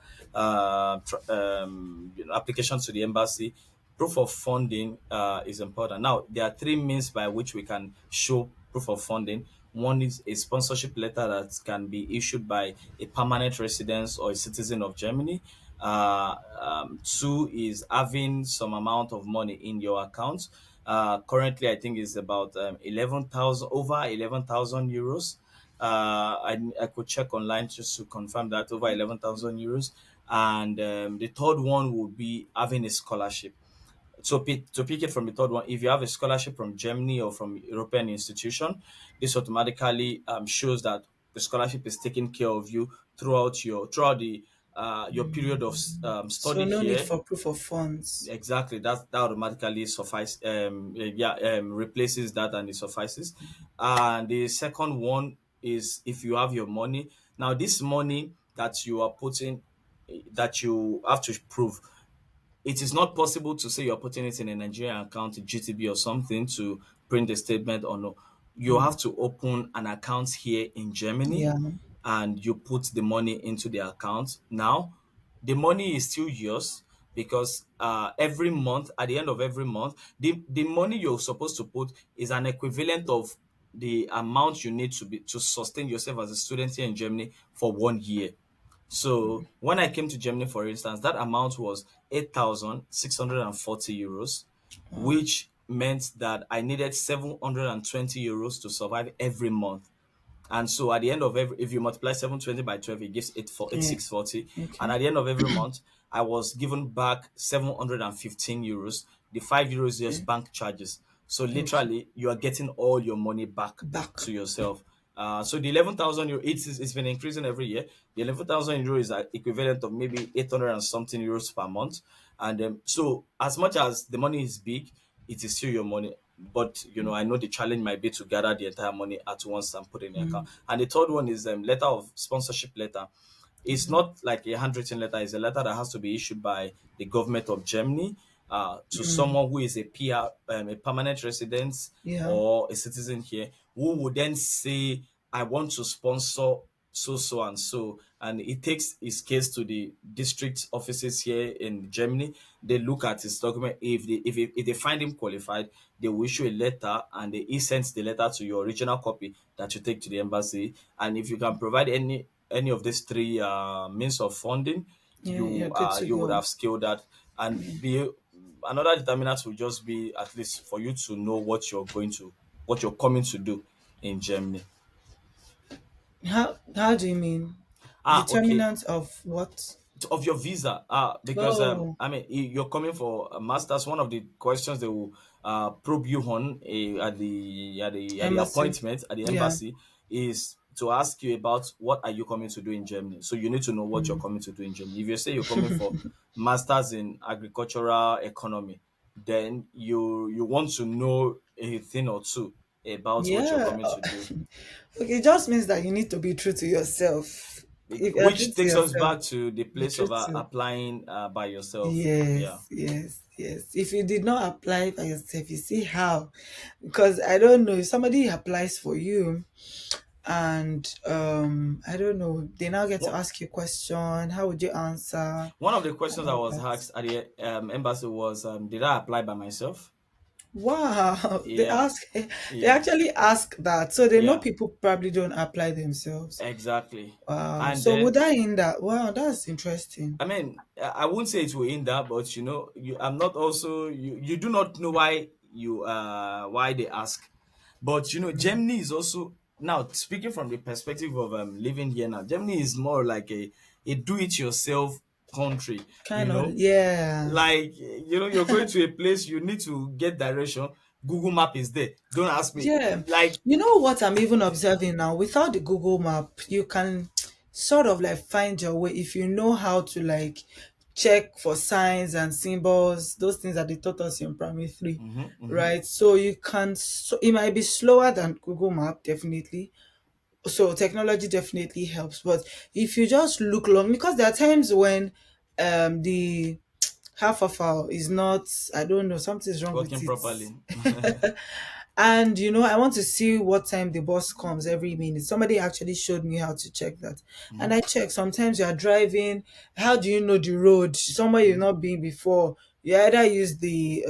application to the embassy. Proof of funding is important. Now, there are three means by which we can show proof of funding. One is a sponsorship letter that can be issued by a permanent resident or a citizen of Germany. Two is having some amount of money in your account. Currently, I think it's about 11,000, over 11,000 euros. I could check online just to confirm that, over 11,000 euros. And the third one would be having a scholarship. So to pick it from the third one, if you have a scholarship from Germany or from European institution, this automatically shows that the scholarship is taking care of you throughout the your period of So study no need here. for proof of funds. Exactly, that automatically suffice. Replaces that, and it suffices. And the second one is if you have your money. Now, this money that you are putting, that you have to prove, it is not possible to say you're putting it in a Nigerian account, GTB or something, to print the statement or no. You have to open an account here in Germany, Yeah. and you put the money into the account. Now, the money is still yours, because every month, at the end of every month, the money you're supposed to put is an equivalent of the amount you need to sustain yourself as a student here in Germany for 1 year. So when I came to Germany, for instance, that amount was 8,640 euros, Wow. which meant that I needed 720 euros to survive every month. And so at the end of every, if you multiply 720 by 12, it gives Yeah. 640. And Okay. at the end of every month, I was given back 715 euros. The 5 euros just Okay. bank charges. So Okay. literally, you are getting all your money back Back. to yourself. So the 11,000 euro, it's been increasing every year. The 11,000 euro is equivalent of maybe 800 and something euros per month. And so as much as the money is big, it is still your money. But I know the challenge might be to gather the entire money at once and put it in the account. And the third one is letter of sponsorship letter. It's not like a handwritten letter. It's a letter that has to be issued by the government of Germany to someone who is a PR, a permanent resident Yeah. or a citizen here, who would then say, "I want to sponsor so so and so," and it takes his case to the district offices here in Germany. They look at his document. If they find him qualified, they will issue a letter, and he sends the letter to your original copy that you take to the embassy. And if you can provide any of these three means of funding, Yeah. You're good to you would go. have scaled that. And be another determinant will just be at least for you to know what you're coming to do in Germany. How do you mean? Okay. Determinant of what? Of your visa, because Oh, I mean, you're coming for a master's. One of the questions they will probe you on at the embassy. appointment at the Yeah. embassy is to ask you about what are you coming to do in Germany. So you need to know what you're coming to do in Germany. If you say you're coming for masters in agricultural economy, then you want to know a thing or two about what you're Yeah. coming to do. Okay, it just means that you need to be true to yourself. If you're true Which to takes us yourself, back to the be place true of to. applying by yourself. Yeah. Yes, yes, yes. If you did not apply by yourself, you see how. Because I don't know, if somebody applies for you and I don't know, they now get to One ask you a question, how would you answer? one of the And questions I all was that. asked at the embassy was, did I apply by myself? Wow, they Yeah, ask, they yeah, actually ask that. So they know yeah, people probably don't apply themselves. exactly. Wow. And So would then, I in that? Wow, that's interesting. I mean, I wouldn't say it will end that, but I'm not also you do not know why they ask, but Germany is also now speaking from the perspective of living here now. Germany is more like a do-it-yourself country. You Kind of, know, yeah. like you're going to a place, you need to get direction. Google Map is there. Don't ask me. Yeah. Like, You know what I'm even observing now? Without the Google map, you can sort of like find your way if you know how to like check for signs and symbols, those things that they taught us in primary three, mhm, mhm. right? So you can, so it might be slower than Google Map, definitely. So technology definitely helps. But if you just look long, because there are times when the half of our is not, I don't know, something's wrong with Working it. properly. And I want to see what time the bus comes every minute. Somebody actually showed me how to check that. And Mhm, I check. Sometimes you are driving. How do you know the road? Somewhere you've mhm, not been before. You either use the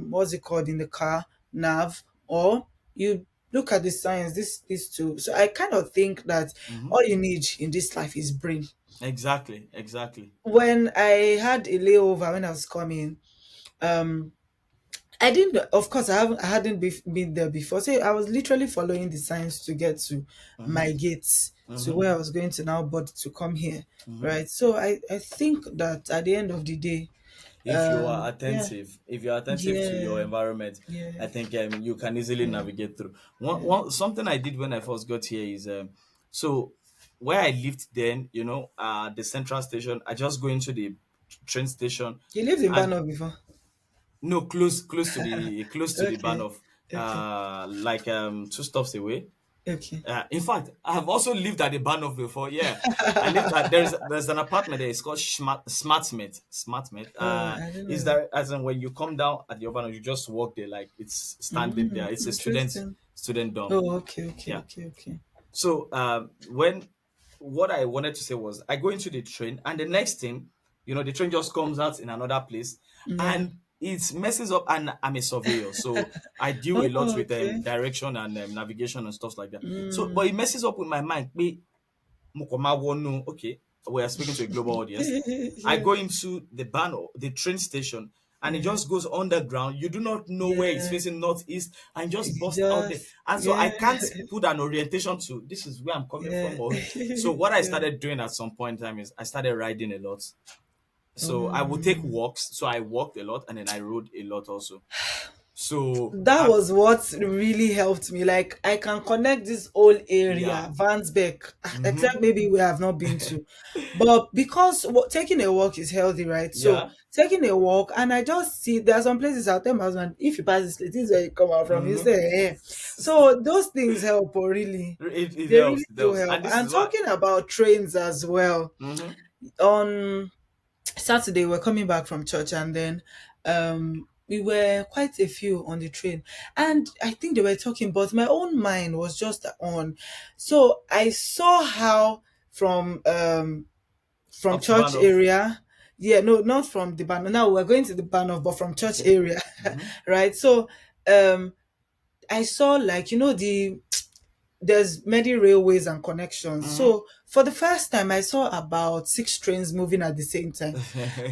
what's it called in the car, nav, or you look at the signs, this too. So I kind of think that mhm. all you need in this life is brain. Exactly, exactly. When I had a layover when I was coming, um I didn't. Of course, I hadn't been there before. So I was literally following the signs to get to Mhm, my gates, to mhm, where I was going to now, but to come here, mhm. right? So I think that at the end of the day, yeah, If you're attentive to your yeah, environment, I yeah, think you can easily yeah, navigate through. yeah. Something I did when I first got here is so where I lived then, the central station. I just go into the train station, You lived in and Banov before? no, close to the Okay, Banoff, okay, like 2 stops away. okay. In fact, I have also lived at the Banoff before. Yeah, I lived at there's an apartment there. It's called Smartmate. Smartmate. Oh, I don't Is know. that as in when you come down at the Banoff, you just walk there like it's standing there. It's a Interesting. student dorm. Oh, okay, okay, Yeah. okay, okay. So when what I wanted to say was I go into the train and the next thing The train just comes out in another place, Yeah. and it messes up. And I'm a surveyor, so I deal a lot Oh, with okay. direction and navigation and stuff like that. So, but Mm. it messes up with my mind. Mukoma Wonu, okay, we are speaking to a global audience. I Yeah. go into the ban or the train station, and it Yeah. just goes underground. You do not know where it's Yeah. facing northeast, and just You bust out there. just, And so I yeah. can't put an orientation to this is where I'm coming Yeah. from. Or so what I Yeah. started doing at some point in time is I started riding a lot. So I would take Mm. walks. So I walked a lot, and then I rode a lot also. So That was what really helped me. Like, I can connect this whole yeah. area, Vansbeck, Mm-hmm. except maybe we have not been to. But because taking a walk is healthy, right? So Yeah. taking a walk, and I just see there are some places I'll tell my husband, if you pass this place, this is where you come out from. You Mm-hmm. say, eh. So those things help, or really, It they really helps. It do helps. help. And this And is why. talking about trains as well, Mm-hmm. on Saturday we're coming back from church, and then we were quite a few on the train, and I think they were talking, but my own mind was just on. So I saw how from Up to church band of. area, yeah, no, not from the band, now we're going to the band of, but from church Okay. area. Mm-hmm. Right? So um I saw, like, there's many railways and connections. Mm-hmm. So for the first time, I saw about six trains moving at the same time,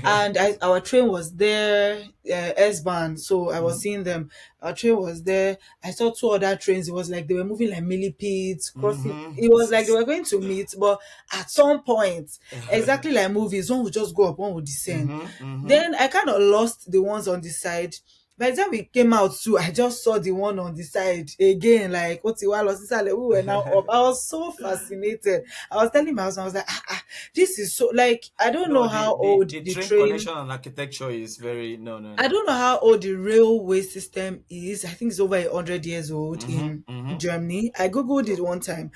and our train was there, S-Bahn. So I was Mm-hmm. seeing them. Our train was there. I saw two other trains. It was like they were moving like millipedes, crossing. Mm-hmm. It was like they were going to meet, but at some point, exactly like movies, one would just go up, one would descend. Mm-hmm. Mm-hmm. Then I kind of lost the ones on the side. By the time we came out too, I just saw the one on the side again, like what you lost inside. We were now up. I was so fascinated. I was telling my husband, I was like, this is so, like, I don't No, know the, how the old the the train train, connection and architecture is very no, no, I no. don't know how old the railway system is. I think it's over 100 years old Mm-hmm. in Mm-hmm. Germany. I googled it one time,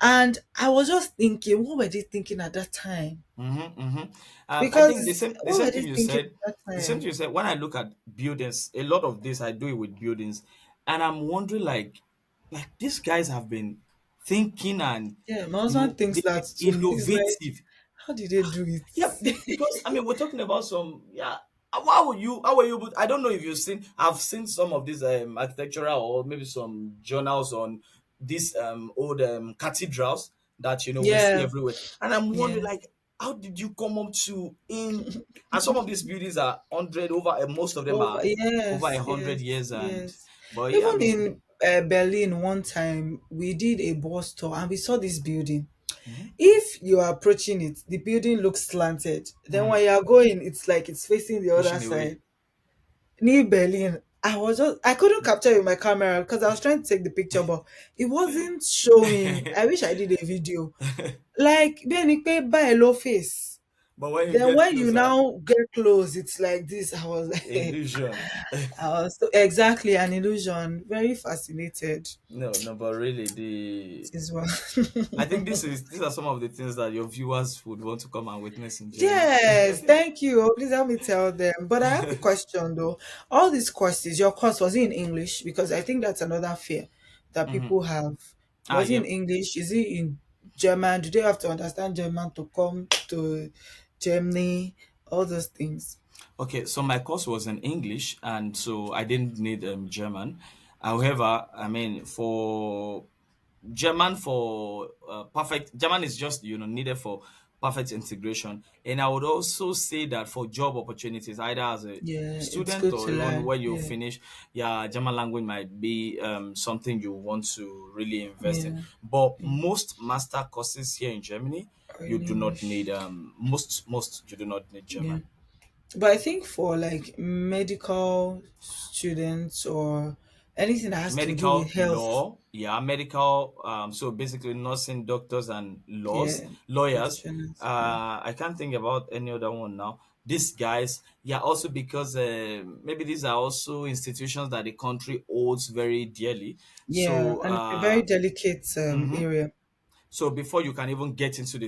and I was just thinking, what were they thinking at that time? Mm-hmm. Mm-hmm. I think the Because same the what were same they thing you thinking said. at that The same thing time? you said. When I look at buildings, a lot of this I do it with buildings, and I'm wondering like these guys have been thinking and Yeah, my husband thinks they've that been too. He's like, innovative. how did they do Yeah, because it? I mean we're talking about some yeah. How were you able I don't know if you've seen I've seen some of these architectural or maybe some journals on these old cathedrals that we see Yeah, everywhere. And I'm wondering yeah. like how did you come up to in and some of these buildings are 100 over most of them Over, are over yes, 100 years. And yes. but yeah, I Even mean in Berlin, one time we did a bus tour and we saw this building. mhm, If you are approaching it, the building looks slanted. Then mhm, when you are going, it's like it's facing the other pushing side. away. Near Berlin, I couldn't capture it with my camera because I was trying to take the picture, but it wasn't showing. I wish I did a video. Like, then it pay by a low face. But when you Then get when you closer, now get close, it's like this. I was like, illusion. I was exactly an illusion. Very fascinated No, no, but really, the as well. I think these are some of the things that your viewers would want to come and witness in Germany. Yes, thank you. Oh, please help me tell them. But I have a question though. All these courses, your course was it in English? Because I think that's another fear that Hmm. people have. Ah, Was it in yeah. English? Is it in German? Do they have to understand German to come to Germany? All those things. Okay, so my course was in English, and so I didn't need German. However, I mean, for German for perfect German is just needed for perfect integration. And I would also say that for job opportunities, either as a Yeah, it's student good or to even learn. when you Yeah, finish, yeah, German language might be something you want to really invest in. yeah, But yeah. most master courses here in Germany, Or you in do not need English. most you do not need Yeah. German. But I think for like medical students or anything that has to do with Medical health, law, yeah, medical so basically nursing, doctors and yeah, lawyers. practitioners, yeah, I can't think about any other one now. These guys, yeah, also because maybe these are also institutions that the country holds very dearly. yeah, So and it's a very delicate mhm. area. So before you can even get into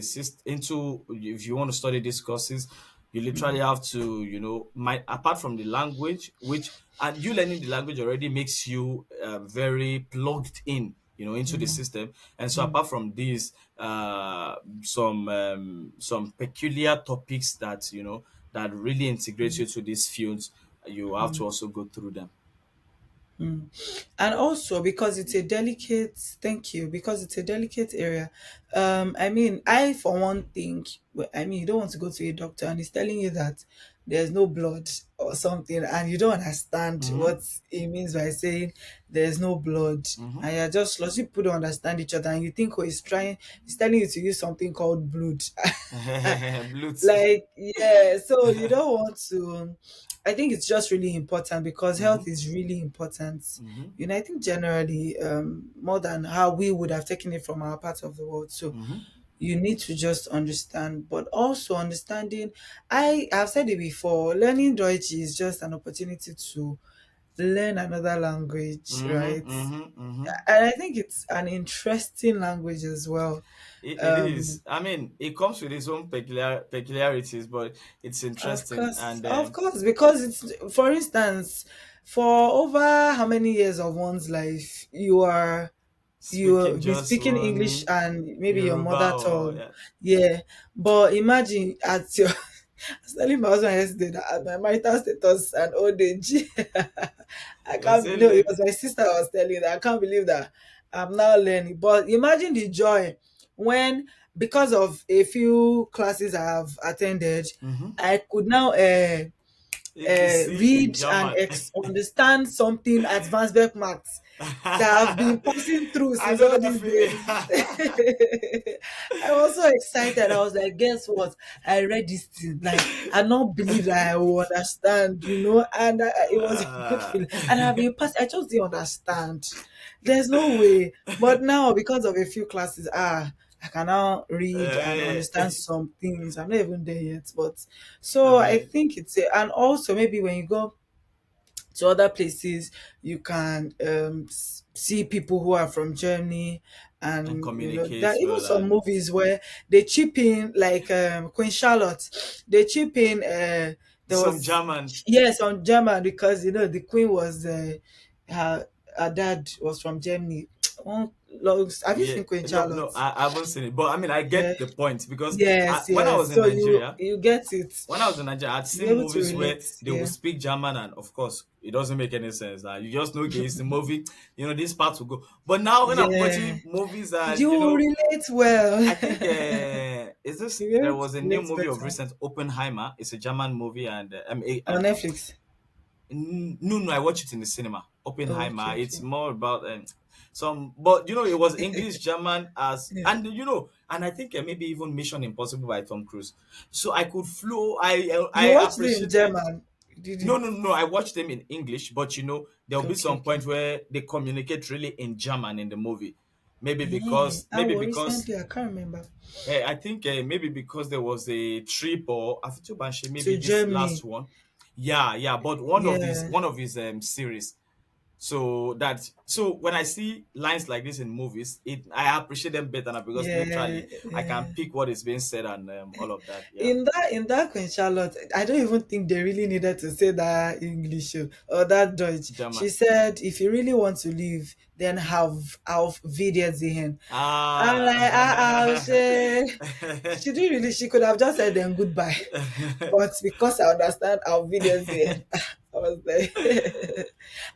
into if you want to study these courses, you literally have to, apart from the language, which and you learning the language already makes you very plugged in, into the mm, system. And so mm, apart from these, some peculiar topics that that really integrates mm, you to these fields, you have to mm. also go through them. Mm. And also because it's a delicate, thank you, because it's a delicate area. I mean, I for one think, well, I mean, you don't want to go to a doctor and he's telling you that there's no blood or something, and you don't understand Mm-hmm. what he means by saying there's no blood, Mm-hmm. and you're just lost. You people don't understand each other, and you think, oh, he's telling you to use something called blood. Bluetooth. Like, yeah, so you don't want to. I think it's just really important because Mm-hmm. health is really important. Mm-hmm. I think generally, more than how we would have taken it from our part of the world. So Mm-hmm. you need to just understand, but also understanding. I have said it before. Learning Deutsch is just an opportunity to learn another language, Mm-hmm. right? Mm-hmm. Mm-hmm. And I think it's an interesting language as well. It Um, is. I mean, it comes with its own peculiarities, but it's interesting. And Of course, because it's, for instance, for over how many years of one's life you speaking be just speaking English one and maybe your mother Yoruba or tongue, yeah, yeah. But imagine at your, I was telling my husband yesterday that at my marital status and old age, I you're can't. still No, it learning. was my sister I was telling that I can't believe that I'm now learning. But imagine the joy when, because of a few classes I have attended, Mm-hmm. I could now You could see in read and German. understand something advanced maths that I've been passing through I since know all that these feeling. days. I was so excited. I was like, guess what? I read this thing. Like, I don't believe that I will understand, and it was a good Ah. feeling. And I've been passing, I just didn't understand. There's no way. But now, because of a few classes, I can now read and Eh, understand some things. I'm not even there yet. But so I I think and also maybe when you go to other places, you can see people who are from Germany, and and there communicate are even well some and movies where they chip in, like Queen Charlotte. They chip in. There some was, German. yes, on German, because the Queen was her dad was from Germany. Have you Yeah, seen Queen no, no, Charlotte? I haven't seen it, but I mean, I Yeah. get the point because Yes, when I was yes. in So you Nigeria, you get it. I'd You're seen able to movies where relate. they will Yeah. speak German, and of course, it doesn't make any sense. You just know, okay, it's the movie, this part will go. But now, when I'm Yeah. watching movies, and You relate well. I think is this You're there able to was a new relate movie of better. recent, Oppenheimer. It's a German movie, and On Netflix. no, no, I watched it in the cinema. Oh, okay, Oppenheimer. It's okay. more about some, but it was English, German, as Yeah. and I think maybe even Mission Impossible by Tom Cruise. So I could flow. I You watched it in appreciated. German, did No, you? no, no. I watched them in English, but there'll be Okay, some okay. point where they communicate really in German in the movie. Maybe Yeah. because, I was recently, I can't remember. I think maybe because there was a trip, or Afitu Banshi, maybe To this last Germany. one. Yeah, yeah, but Yeah. one of his series. So when I see lines like this in movies, I appreciate them better now because Yeah. literally I can Yeah. pick what is being said and all of that. Yeah, In that Queen Charlotte, I don't even think they really needed to say that English, or that Deutsch. German. She said, if you really want to leave, then have auf Wiedersehen. I'm like, Ah. she didn't really, she could have just said then goodbye. But because I understand our videos here, I was like,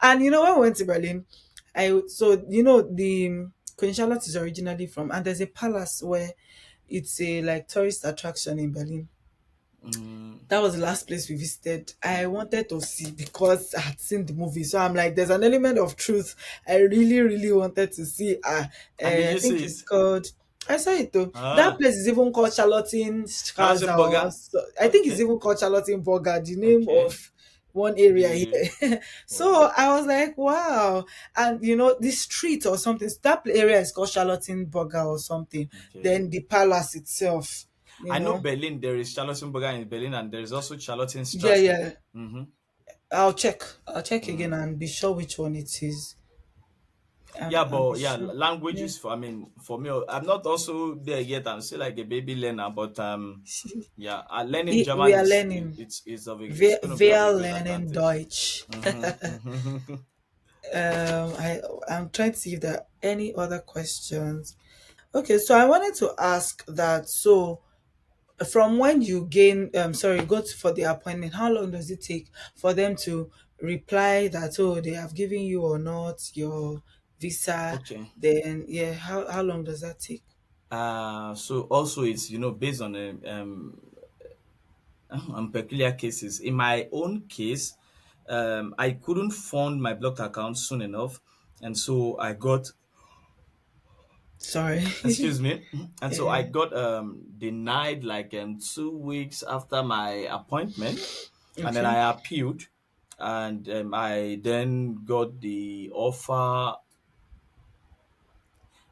and when we went to Berlin, the Queen Charlotte is originally from, and there's a palace where it's a like tourist attraction in Berlin. Mm, That was the last place we visited. I wanted to see because I had seen the movie. So I'm like, there's an element of truth. I really, really wanted to see. and did I you think see it's it? called, I saw it though. That Ah, place is even called Charlottenstraße. Charlottenburger. I think it's Okay, even called Charlottenburger, the name okay. of one area The here. Wow. So I was like, wow. And the street or something, that area is called Charlottenburger or something. Okay. Then the palace itself, you I know know. Berlin. There is Charlottenburger in Berlin, and there is also Yeah, Charlottenstrasse. yeah. Mm-hmm. I'll check again Mm. and be sure which one it is. Yeah, I'll be but yeah, sure. Yeah. languages. I mean, for me, I'm not also there yet. I'm still like a baby learner, but yeah, learning We German are is learning. it's going to be of a Wir great lernen advantage. Deutsch. Mm-hmm. I'm trying to see if there are any other questions. Okay, so I wanted to ask that. So from when you gain, sorry, for the appointment, how long does it take for them to reply that, oh, they have given you or not your visa? Okay. Then yeah, how long does that take? So also it's based on peculiar cases. In my own case, I couldn't fund my blocked account soon enough, and so I got Sorry. excuse me, and so I Yeah. got denied like 2 weeks after my appointment, and then Okay. I appealed, and I then got the offer.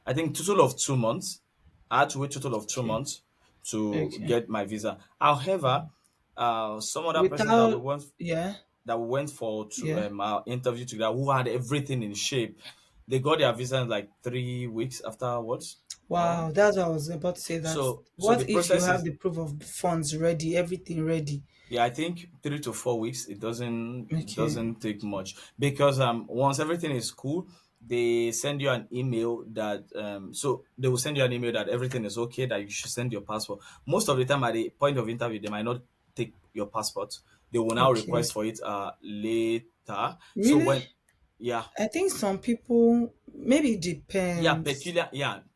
I think total of 2 months. I had to wait total of two Okay. months to Okay. get my visa. However, some other persons that we Without, went yeah. for to Yeah. our interview together, who had everything in shape, they got their visa in like 3 weeks afterwards. Wow, that's what I was about to say. That So the what if you process have is, the proof of funds ready, everything ready? yeah, I think 3 to 4 weeks. It doesn't Okay. take much because once everything is cool, they send you an email that so they will send you an email that everything is okay, that you should send your passport. Most of the time at the point of interview, they might not take your passport. They will now Okay. request for it later. So Really? when yeah, I think some people, maybe it yeah, depends.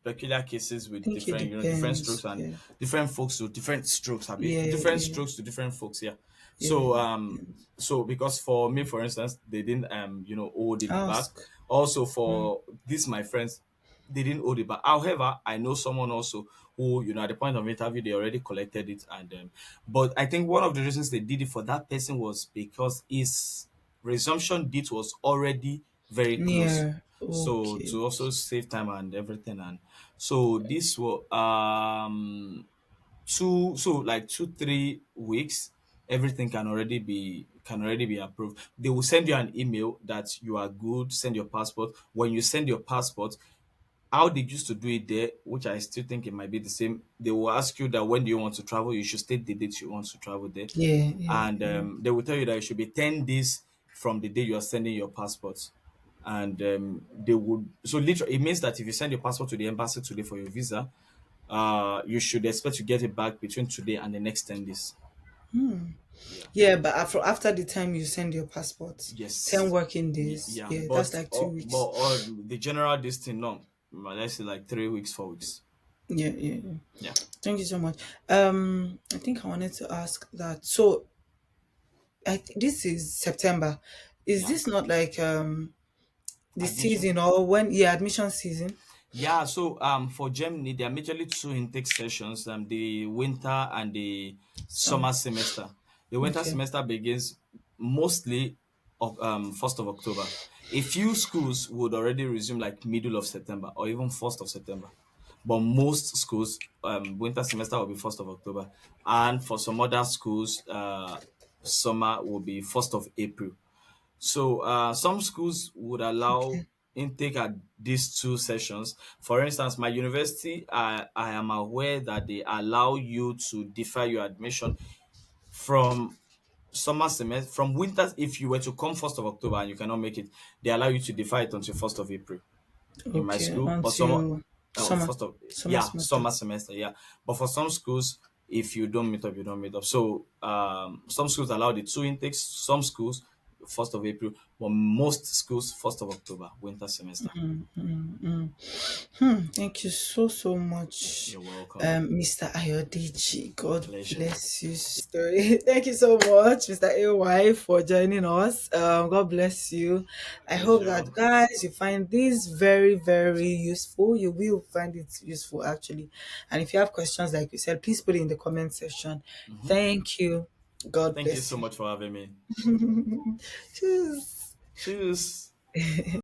peculiar cases I with think it different different strokes, depends. and Yeah. different folks to different strokes, abi Yeah, different yeah, strokes to different folks, yeah. yeah, so it um depends. so because for me, for instance, they didn't hold it back. Ask. Also Mm. for this my friends, they didn't hold it back. However, I know someone also who, at the point of interview, they already collected it, and but I think one of the reasons they did it for that person was because his resumption date was already very close, Near. so Okay. to also save time and everything. And so this will like 2 3 weeks, everything can already be approved. They will send you an email that you are good, send your passport. When you send your passport, how they used to do it there, which I still think it might be the same, they will ask you that when do you want to travel. You should state the date you want to travel there, Yeah, yeah, and yeah. they will tell you that it should be 10 days from the day you are sending your passport. And they would, so literally it means that if you send your passport to the embassy today for your visa, you should expect to get it back between today and the next 10 days. Yeah. Yeah, but after the time you send your passport, 10 Yes. working days. Yeah, Yeah, that's but like 2 weeks. the general this thing, no, let's say like 3 weeks, 4 weeks. Yeah, yeah, yeah. Yeah. Thank you so much. I think I wanted to ask that. So this is September. Is Yeah. this not like the Admission. season or when, yeah, admission season? Yeah, so for Germany, there are majorly two intake sessions, the winter and the Some. summer semester. The winter Okay. semester begins mostly of 1st of October. A few schools would already resume like middle of September or even 1st of September. But most schools, winter semester will be 1st of October. And for some other schools, summer will be 1st of April. So some schools would allow Okay. intake at these two sessions. For instance, my university, I am aware that they allow you to defer your admission from summer semester, from winter. If you were to come 1st of October and you cannot make it, they allow you to defer it until 1st of April in my Okay. school. But some Until summer. first of Summer yeah, semester. summer semester, yeah. But for some schools, if you don't meet up, you don't meet up. So some schools allow the two intakes, some schools 1st of April, but most schools 1st of October, winter semester. Thank you so much, You're welcome. Mr. Ayodeji. God Pleasure. bless you. Story. Thank you so much, Mr. AY, for joining us. God bless you. I hope Pleasure. that guys you find this very very useful. You will find it useful actually. And if you have questions, like you said, please put it in the comment section. Mhm. Thank you. God Thank you bless so you. much for having me. Cheers. Cheers.